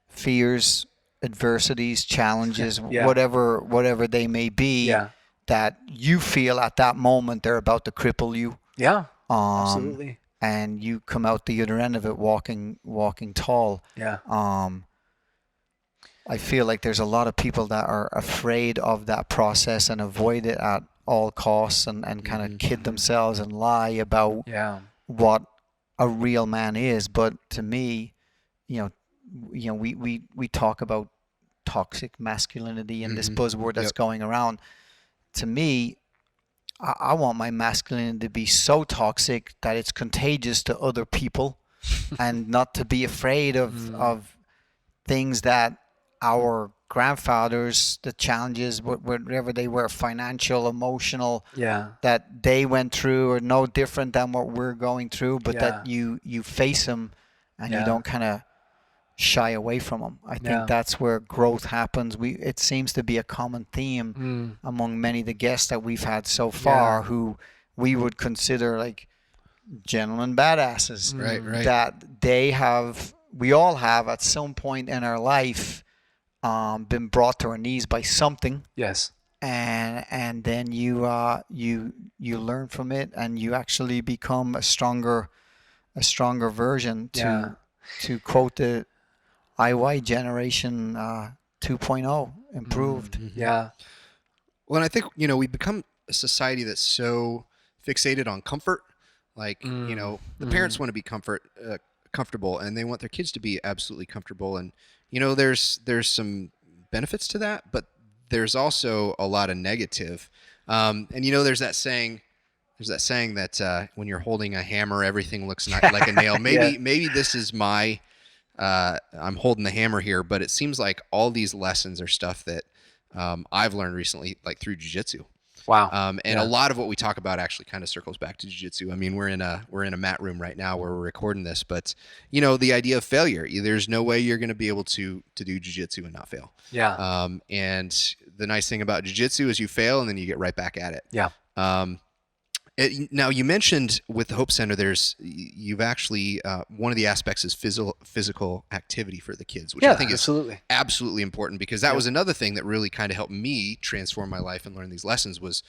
fears, adversities, challenges, Yeah. whatever they may be, Yeah. that you feel at that moment they're about to cripple you. Yeah. Um, Absolutely. and you come out the other end of it walking tall. Yeah. I feel like there's a lot of people that are afraid of that process and avoid it at all costs and kind of kid themselves and lie about Yeah. what a real man is. But to me, we talk about toxic masculinity and this buzzword that's going around. To me, I want my masculinity to be so toxic that it's contagious to other people and not to be afraid of things that our grandfathers, the challenges, whatever they were, financial, emotional, Yeah. that they went through are no different than what we're going through, but Yeah. that you face them and you Yeah. don't kind of shy away from them. I think Yeah. that's where growth happens. It seems to be a common theme among many of the guests that we've had so far who we would consider like gentlemen badasses. Right. That we all have at some point in our life been brought to our knees by something, Yes. and then you learn from it and you actually become a stronger version to quote the IY generation 2.0 improved. Yeah. Well, and I think, we become a society that's so fixated on comfort. Like, the parents want to be comfortable and they want their kids to be absolutely comfortable. And, there's some benefits to that, but there's also a lot of negative. And, there's that saying that when you're holding a hammer, everything looks like a nail. Maybe this is I'm holding the hammer here, but it seems like all these lessons are stuff that I've learned recently, like through Jujutsu. Wow. And a lot of what we talk about actually kind of circles back to Jujutsu. I mean, we're in a mat room right now where we're recording this, but the idea of failure, there's no way you're going to be able to do Jujutsu and not fail. Yeah. And the nice thing about Jujutsu is you fail and then you get right back at it. Yeah. Now, you mentioned with the Hope Center, you've actually one of the aspects is physical activity for the kids, which I Yeah, think is absolutely. absolutely important, because that Yep. was another thing that really kind of helped me transform my life and learn these lessons was,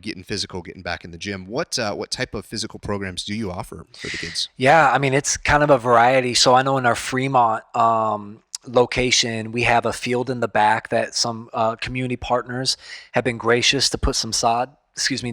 getting physical, getting back in the gym. What type of physical programs do you offer for the kids? Yeah, I mean, it's kind of a variety. So I know in our Fremont location, we have a field in the back that some community partners have been gracious to put some sod,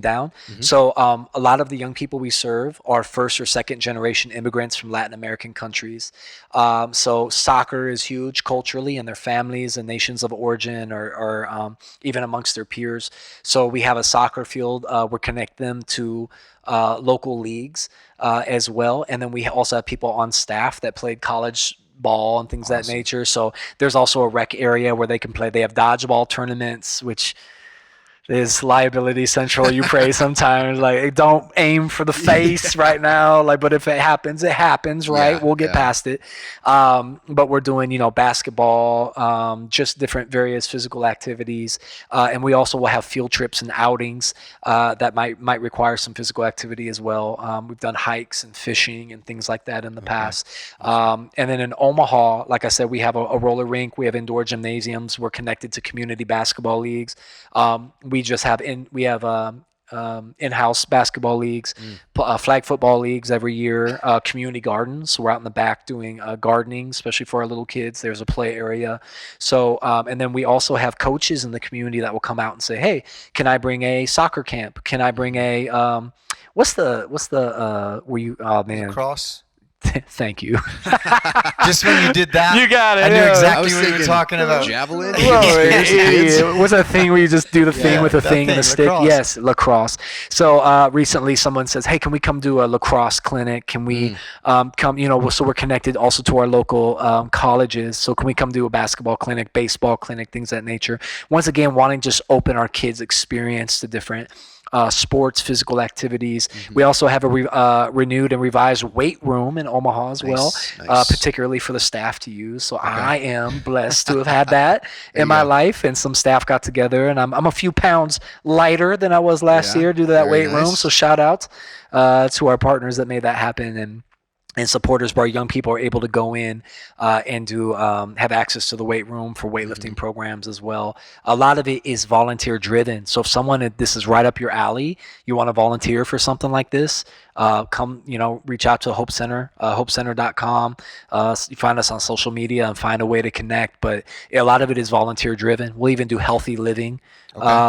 down. Mm-hmm. So a lot of the young people we serve are first or second generation immigrants from Latin American countries. So soccer is huge culturally in their families and nations of origin, or even amongst their peers. So we have a soccer field. We connect them to local leagues as well. And then we also have people on staff that played college ball and things of that nature. So there's also a rec area where they can play. They have dodgeball tournaments, which is liability central. You pray sometimes, like, don't aim for the face right now. Like, but if it happens, right? Yeah, We'll get yeah. past it. But we're doing, basketball, just different various physical activities. And we also will have field trips and outings that might require some physical activity as well. We've done hikes and fishing and things like that in the past. And then in Omaha, like I said, we have a roller rink. We have indoor gymnasiums. We're connected to community basketball leagues. We just have in-house basketball leagues, flag football leagues every year, community gardens. So we're out in the back doing gardening, especially for our little kids. There's a play area. So, and then we also have coaches in the community that will come out and say, hey, can I bring a soccer camp? Can I bring a, what's the, were you, oh man. Cross. Thank you. Just when you did that, You got it, I knew yeah. exactly I was what you were thinking talking about. javelin. What's that thing where you just do the thing with the that thing and the thing, stick? lacrosse. Yes, lacrosse. So recently someone says, hey, can we come do a lacrosse clinic? Can we come, so we're connected also to our local colleges. So can we come do a basketball clinic, baseball clinic, things of that nature? Once again, wanting to just open our kids' experience to different sports, physical activities. We also have a renewed and revised weight room in Omaha as well, Nice. particularly for the staff to use. So I am blessed to have had that There in you my go. life, and some staff got together, and I'm a few pounds lighter than I was last Yeah, year due to that very weight room. nice. So shout out to our partners that made that happen, and supporters where young people are able to go in and do have access to the weight room for weightlifting programs as well. A lot of it is volunteer driven. So if this is right up your alley, you want to volunteer for something like this, come, reach out to Hope Center, hopecenter.com. You find us on social media and find a way to connect. But a lot of it is volunteer driven. We'll even do healthy living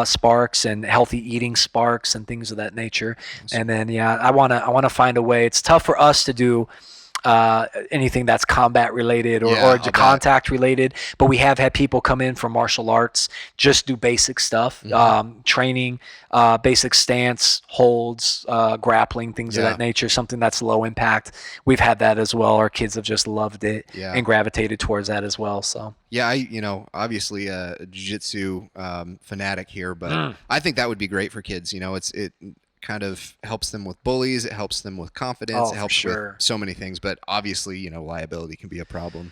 sparks and healthy eating sparks and things of that nature. And then, I want to find a way. It's tough for us to do anything that's combat related or contact related, but we have had people come in from martial arts, just do basic stuff, training, basic stance, holds, grappling, things of that nature, something that's low impact. We've had that as well. Our kids have just loved it and gravitated towards that as well. So yeah, obviously a jiu-jitsu fanatic here, but I think that would be great for kids. It kind of helps them with bullies. It helps them with confidence. It helps with so many things, but obviously, liability can be a problem.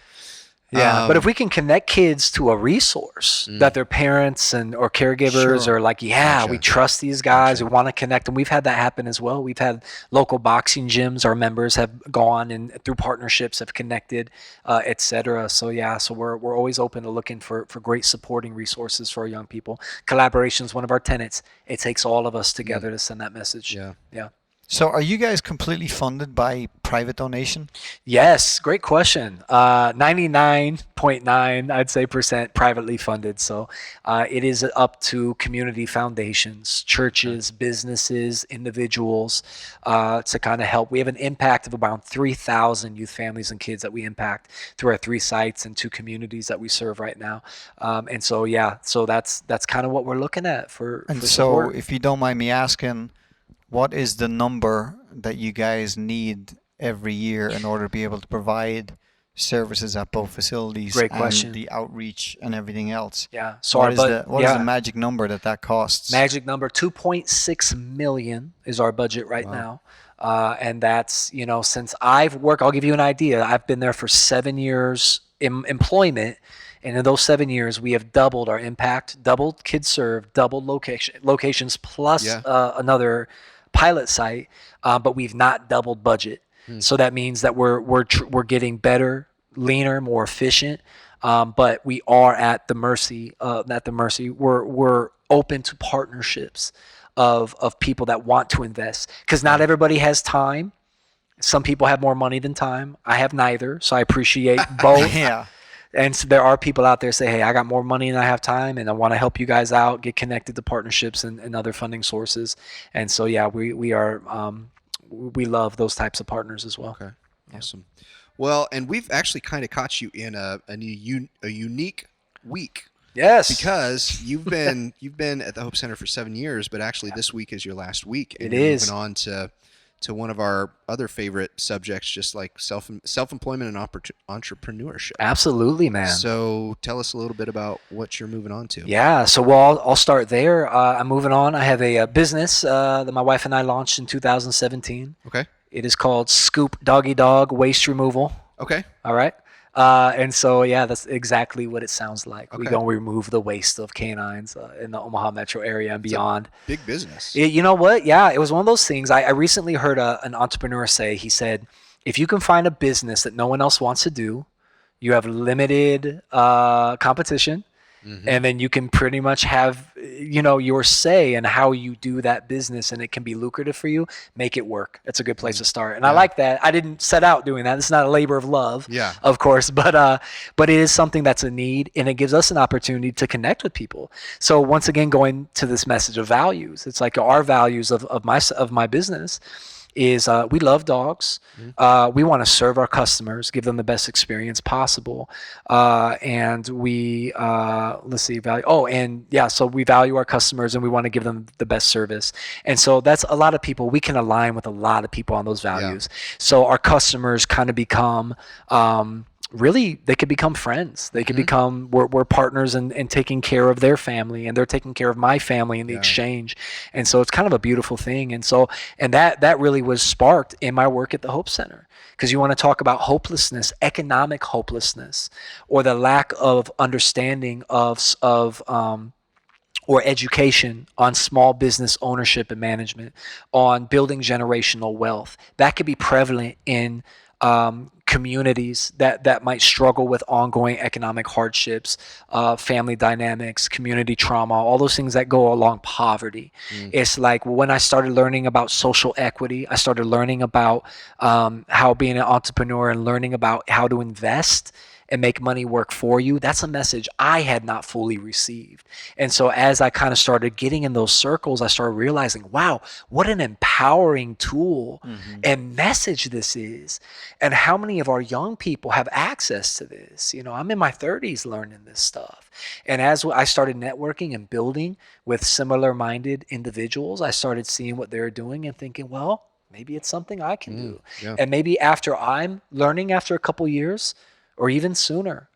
Yeah, but if we can connect kids to a resource that their parents or caregivers are like, we trust these guys, we want to connect, and we've had that happen as well. We've had local boxing gyms, our members have gone and through partnerships have connected, etc. So we're always open to looking for great supporting resources for our young people. Collaboration is one of our tenets. It takes all of us together to send that message. Yeah. So are you guys completely funded by private donation? Yes, great question. 99.9, I'd say, % privately funded. So it is up to community foundations, churches, businesses, individuals to kind of help. We have an impact of about 3,000 youth families and kids that we impact through our 3 sites and 2 communities that we serve right now. So that's kind of what we're looking at for support. So if you don't mind me asking, what is the number that you guys need every year in order to be able to provide services at both facilities and the outreach and everything else? Yeah. So what is the magic number that costs? Magic number, $2.6 million is our budget right now. And that's, since I've worked, I'll give you an idea. I've been there for 7 years in employment. And in those 7 years, we have doubled our impact, doubled kids served, doubled locations, plus another pilot site, but we've not doubled budget. So that means that we're getting better, leaner, more efficient. But we are at the mercy. We're open to partnerships of people that want to invest, because not everybody has time. Some people have more money than time. I have neither, so I appreciate both. Yeah. And so there are people out there say, hey, I got more money than I have time, and I want to help you guys out, get connected to partnerships and other funding sources. And so, yeah, we love those types of partners as well. Okay, awesome. Well, and we've actually kind of caught you in a unique week. Yes. Because you've been at the Hope Center for 7 years, but actually this week is your last week. And It you're is. moving on to one of our other favorite subjects, just like self-employment and entrepreneurship. Absolutely, man. So tell us a little bit about what you're moving on to. Yeah, so I'll start there. I'm moving on. I have a business that my wife and I launched in 2017. Okay. It is called Scoop Doggy Dog Waste Removal. Okay. All right. And so, yeah, that's exactly what it sounds like. Okay. We're going to remove the waste of canines in the Omaha metro area and beyond. Big business. You know what? Yeah, it was one of those things. I recently heard an entrepreneur say, he said, if you can find a business that no one else wants to do, you have limited competition, and then you can pretty much have, your say in how you do that business, and it can be lucrative for you. Make it work. That's a good place to start. And I like that. I didn't set out doing that. It's not a labor of love, of course, but it is something that's a need, and it gives us an opportunity to connect with people. So once again, going to this message of values, it's like our values of my business is we love dogs. We want to serve our customers, give them the best experience possible. And we, value. Oh, and yeah, so we value our customers and we want to give them the best service. And so that's a lot of people. We can align with a lot of people on those values. So our customers kind of become, really, they could become friends. They could become, we're partners in taking care of their family, and they're taking care of my family in the exchange. And so it's kind of a beautiful thing. And so, and that really was sparked in my work at the Hope Center, because you want to talk about hopelessness, economic hopelessness, or the lack of understanding or education on small business ownership and management, on building generational wealth. That could be prevalent in communities that might struggle with ongoing economic hardships, family dynamics, community trauma, all those things that go along poverty. It's like when I started learning about social equity, I started learning about how being an entrepreneur and learning about how to invest and make money work for you. That's a message I had not fully received. And so as I kind of started getting in those circles, I started realizing, wow, what an empowering tool and message this is. And how many of our young people have access to this? I'm in my 30s learning this stuff. And as I started networking and building with similar minded individuals, I started seeing what they're doing and thinking, well, maybe it's something I can do. And maybe after I'm learning after a couple years, or even sooner,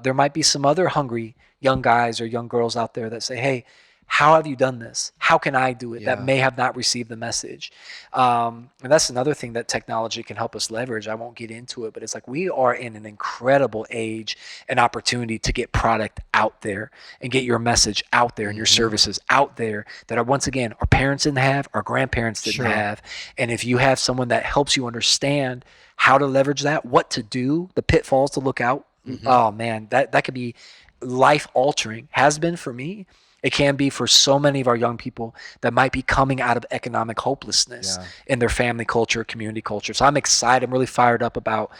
there might be some other hungry young guys or young girls out there that say, hey, how have you done this? How can I do it? That may have not received the message. And that's another thing that technology can help us leverage. I won't get into it, but it's like we are in an incredible age and opportunity to get product out there and get your message out there and your services out there that are, once again, our parents didn't have, our grandparents didn't have. And if you have someone that helps you understand how to leverage that, what to do, the pitfalls to look out, oh man, that could be life altering. Has been for me. It can be for so many of our young people that might be coming out of economic hopelessness in their family culture, community culture. So I'm excited. I'm really fired up about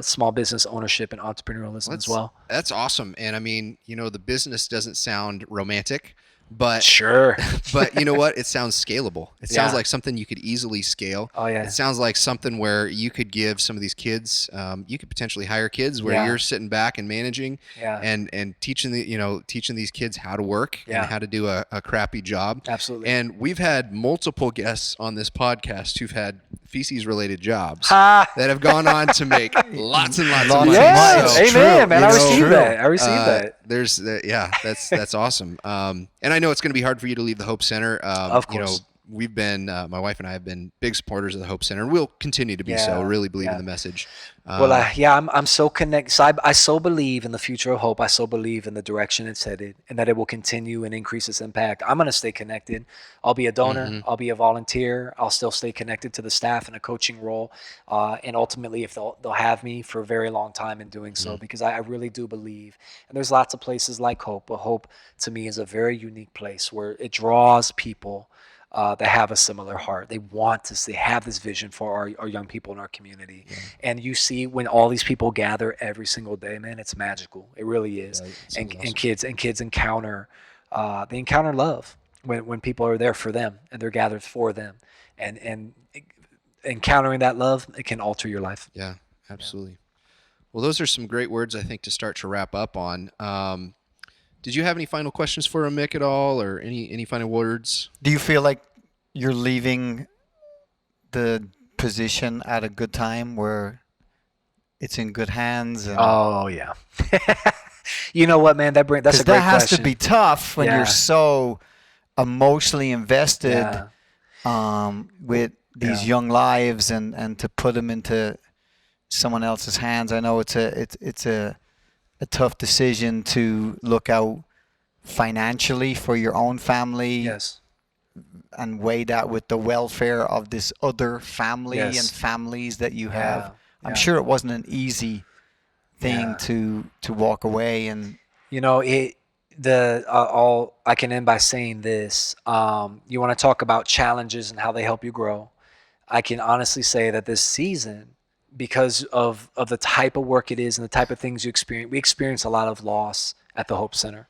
small business ownership and entrepreneurialism as well. That's awesome. And I mean, the business doesn't sound romantic, but but you know what? It sounds scalable. It sounds like something you could easily scale. Oh yeah. It sounds like something where you could give some of these kids, you could potentially hire kids where you're sitting back and managing and teaching these kids how to work and how to do a crappy job. Absolutely. And we've had multiple guests on this podcast who've had feces related jobs that have gone on to make lots and lots of money. Yeah, So, amen, man. I received that. That's awesome. And I know it's going to be hard for you to leave the Hope Center. Of course. we've been, my wife and I have been big supporters of the Hope Center, and we'll continue to be so. Yeah, Really believe in yeah. the message. Well, I'm so connected. So I so believe in the future of hope. I so believe in the direction it's headed, and that it will continue and increase its impact. I'm going to stay connected. I'll be a donor. Mhm. I'll be a volunteer. I'll still stay connected to the staff in a coaching role, and ultimately, if they'll have me for a very long time in doing so, because I really do believe. And there's lots of places like Hope, but Hope to me is a very unique place where it draws people that have a similar heart. They want to. They have this vision for our young people in our community. Yeah. And you see when all these people gather every single day, man, it's magical. It really is. Yeah, it And sounds awesome. kids encounter they encounter love when people are there for them and they're gathered for them. And encountering that love, it can alter your life. Yeah, absolutely. Well, those are some great words, I think, to start to wrap up on. Did you have any final questions for him, Mick, at all, or any final words? Do you feel like you're leaving the position at a good time where it's in good hands? And Oh yeah. You know what, man? That's a 'cause great that has question. to be tough when Yeah. you're so emotionally invested Yeah. with these Yeah. young lives, and to put them into someone else's hands. I know it's a tough decision to look out financially for your own family Yes. and weigh that with the welfare of this other family and Yes. families that you have. Yeah. I'm Yeah. sure it wasn't an easy thing Yeah. to walk away. And You know, all I can end by saying this. You want to talk about challenges and how they help you grow. I can honestly say that this season, because of the type of work it is and the type of things you experience, we experience a lot of loss at the Hope Center.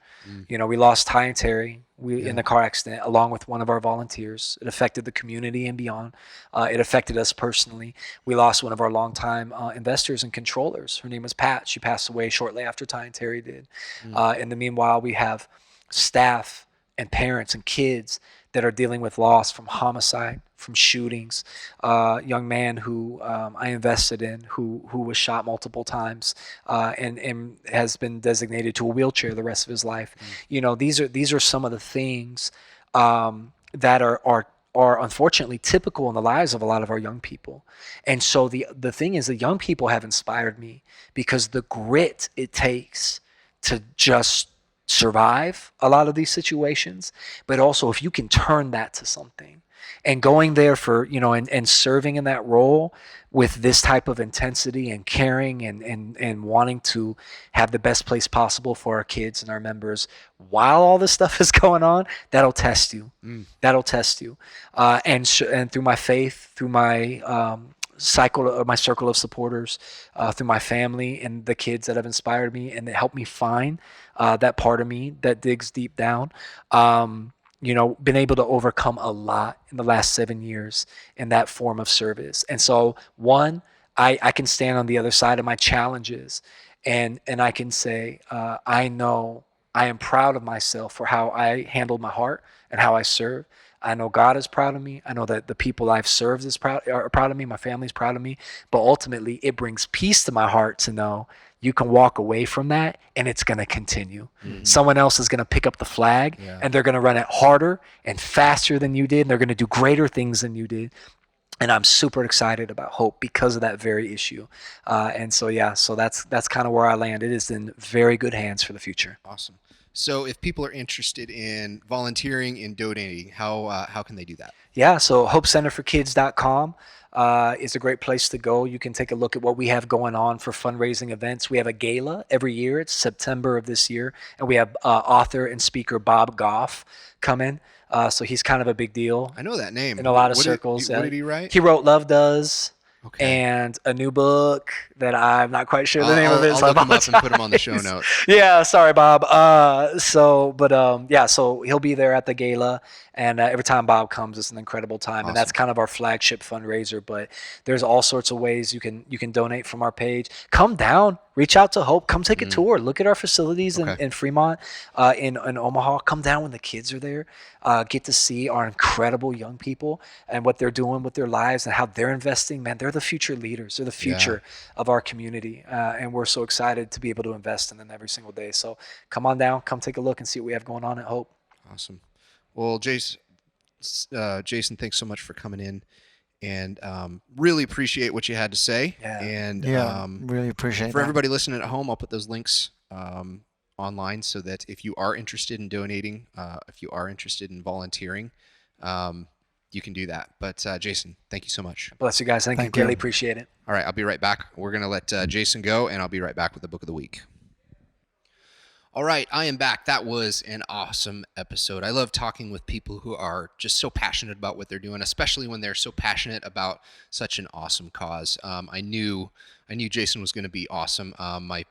You know, we lost Ty and Terry in the car accident, along with one of our volunteers. It affected the community and beyond. It affected us personally. We lost one of our longtime investors and controllers. Her name was Pat. She passed away shortly after Ty and Terry did. In the meanwhile, we have staff and parents and kids that are dealing with loss from homicide, from shootings. Young man who I invested in, who was shot multiple times, and has been designated to a wheelchair the rest of his life. You know, these are some of the things that are unfortunately typical in the lives of a lot of our young people. And so the thing is, the young people have inspired me because the grit it takes to just survive a lot of these situations, but also if you can turn that to something, and going there for, and serving in that role with this type of intensity and caring and wanting to have the best place possible for our kids and our members while all this stuff is going on, that'll test you. That'll test you. And through my faith, through my my circle of supporters, through my family and the kids that have inspired me and that helped me find that part of me that digs deep down. Been able to overcome a lot in the last 7 years in that form of service. And so, one, I can stand on the other side of my challenges, and I can say, I know I am proud of myself for how I handled my heart and how I serve. I know God is proud of me. I know that the people I've served are proud of me. My family's proud of me. But ultimately, it brings peace to my heart to know you can walk away from that and it's going to continue. Someone else is going to pick up the flag and they're going to run it harder and faster than you did. And they're going to do greater things than you did. And I'm super excited about Hope because of that very issue. So that's kind of where I land. It is in very good hands for the future. Awesome. So if people are interested in volunteering and donating, how can they do that? Yeah, so hopecenterforkids.com is a great place to go. You can take a look at what we have going on for fundraising events. We have a gala every year. It's September of this year. And we have author and speaker Bob Goff come in. So he's kind of a big deal. I know that name. In a lot of circles. What did he write? He wrote Love Does. Okay. And a new book that I'm not quite sure the name of it. I'll look him up and put him on the show notes. Yeah, sorry, Bob. So he'll be there at the gala, and every time Bob comes, it's an incredible time, Awesome. and that's kind of our flagship fundraiser. But there's all sorts of ways you can donate from our page. Come down, reach out to Hope, come take a tour, look at our facilities in Fremont, in Omaha. Come down when the kids are there. Get to see our incredible young people and what they're doing with their lives and how they're investing. Man, they're the future leaders. They're the future of our community. And we're so excited to be able to invest in them every single day. So come on down, come take a look and see what we have going on at Hope. Awesome. Well, Jace, Jason, thanks so much for coming in, and really appreciate what you had to say. Yeah. And Really appreciate for that. everybody listening at home, I'll put those links online so that if you are interested in donating, if you are interested in volunteering, you can do that. But Jason, thank you so much. Bless you guys. Thank you. Thank you. Greatly appreciate it. All right, I'll be right back. We're going to let Jason go, and I'll be right back with the book of the week. All right, I am back. That was an awesome episode. I love talking with people who are just so passionate about what they're doing, especially when they're so passionate about such an awesome cause. I knew Jason was going to be awesome. My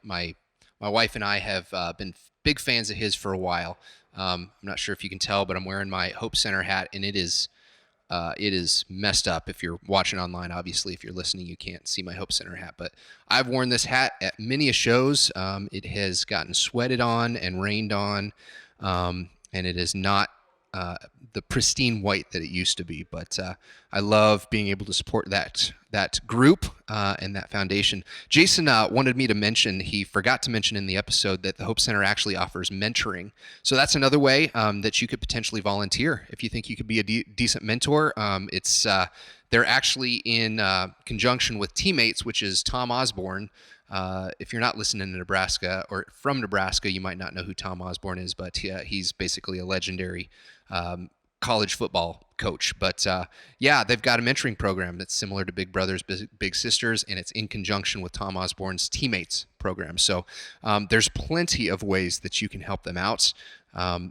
wife and I have been big fans of his for a while. I'm not sure if you can tell, but I'm wearing my Hope Center hat, and it is messed up. If you're watching online, obviously, if you're listening, you can't see my Hope Center hat, but I've worn this hat at many shows. It has gotten sweated on and rained on, and it is not the pristine white that it used to be, but I love being able to support that group and that foundation. Jason wanted me to mention, he forgot to mention in the episode, that the Hope Center actually offers mentoring. So that's another way that you could potentially volunteer if you think you could be a decent mentor. They're actually in conjunction with Teammates, which is Tom Osborne. If you're not listening to Nebraska or from Nebraska, you might not know who Tom Osborne is, but he's basically a legendary college football coach. But yeah, they've got a mentoring program that's similar to Big Brothers Big Sisters, and it's in conjunction with Tom Osborne's Teammates program. So there's plenty of ways that you can help them out.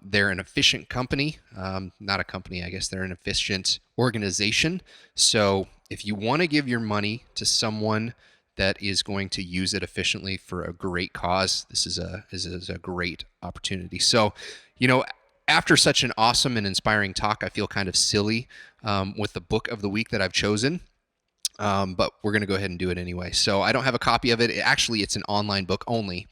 They're an efficient company, not a company, I guess. They're an efficient organization. So if you want to give your money to someone that is going to use it efficiently for a great cause, this is a great opportunity. So, after such an awesome and inspiring talk, I feel kind of silly with the book of the week that I've chosen. But we're going to go ahead and do it anyway. So I don't have a copy of it. Actually, it's an online book only.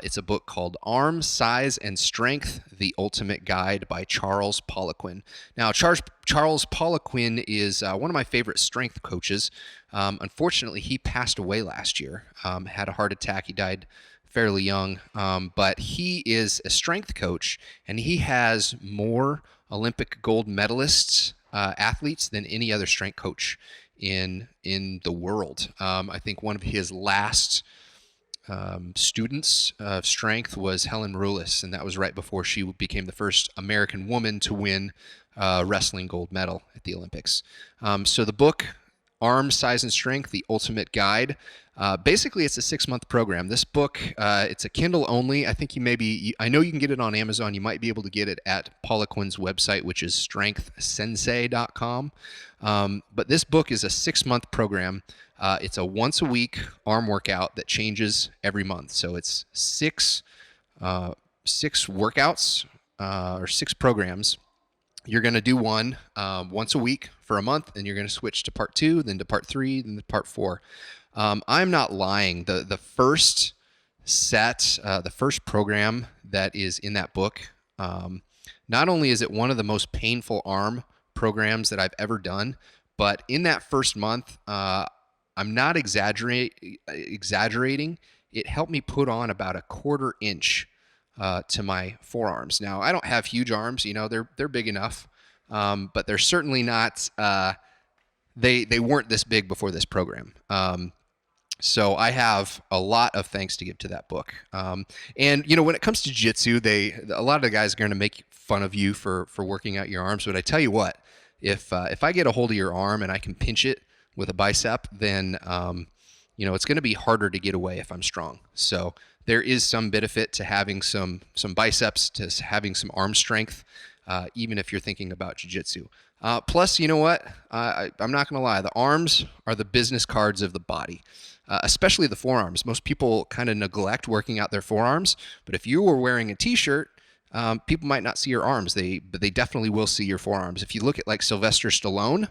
It's a book called Arm, Size, and Strength, The Ultimate Guide by Charles Poliquin. Now, Charles Poliquin is one of my favorite strength coaches. Unfortunately, he passed away last year, had a heart attack. He died fairly young, but he is a strength coach, and he has more Olympic gold medalists, athletes, than any other strength coach in the world. I think one of his last students of strength was Helen Rulis, and that was right before she became the first American woman to win wrestling gold medal at the Olympics. So the book, Arm, Size, and Strength, The Ultimate Guide. Basically, it's a 6-month program. This book, it's a Kindle only. I think I know you can get it on Amazon. You might be able to get it at Poliquin's website, which is strengthsensei.com. But this book is a 6-month program. It's a once-a-week arm workout that changes every month. So it's six workouts or 6 programs. You're going to do one once a week for a month, and you're going to switch to part 2, then to part 3, then to part 4. I'm not lying. The first set, the first program that is in that book, not only is it one of the most painful arm programs that I've ever done, but in that first month, I'm not exaggerating. It helped me put on about a 1/4 inch to my forearms. Now, I don't have huge arms, they're big enough, but they're certainly not, they weren't this big before this program. So I have a lot of thanks to give to that book. And when it comes to jiu-jitsu, a lot of the guys are going to make fun of you for working out your arms, but I tell you what, if I get a hold of your arm and I can pinch it with a bicep, then it's going to be harder to get away if I'm strong. So there is some benefit to having some biceps, to having some arm strength, even if you're thinking about jiu-jitsu. Plus, you know what? I'm not going to lie. The arms are the business cards of the body, especially the forearms. Most people kind of neglect working out their forearms, but if you were wearing a t-shirt, people might not see your arms, but they definitely will see your forearms. If you look at like Sylvester Stallone,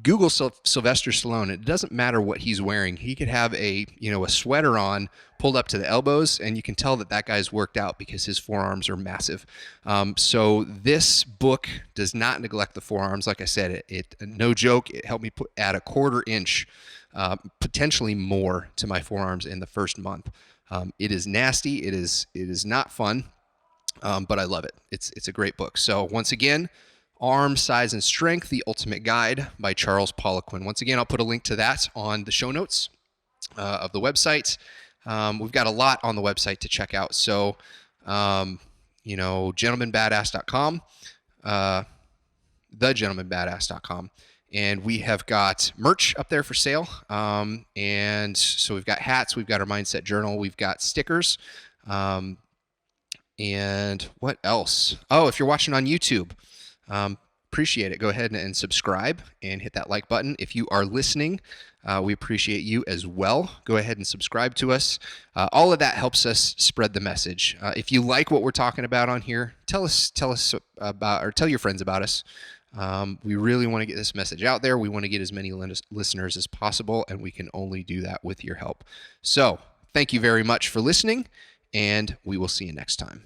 Google Sylvester Stallone. It doesn't matter what he's wearing. He could have a sweater on pulled up to the elbows, and you can tell that guy's worked out because his forearms are massive. So this book does not neglect the forearms. Like I said, it no joke, it helped me add a 1/4 inch, potentially more, to my forearms in the first month. It is nasty. It is not fun, but I love it. It's a great book. So once again, Arm Size and Strength, The Ultimate Guide by Charles Poliquin. Once again, I'll put a link to that on the show notes of the website. We've got a lot on the website to check out. So, gentlemanbadass.com, thegentlemanbadass.com. And we have got merch up there for sale. And so we've got hats, we've got our mindset journal, we've got stickers. And what else? Oh, if you're watching on YouTube, appreciate it. Go ahead and subscribe and hit that like button. If you are listening, we appreciate you as well. Go ahead and subscribe to us. All of that helps us spread the message. If you like what we're talking about on here, tell us about, or tell your friends about us. We really want to get this message out there. We want to get as many listeners as possible, and we can only do that with your help. So thank you very much for listening, and we will see you next time.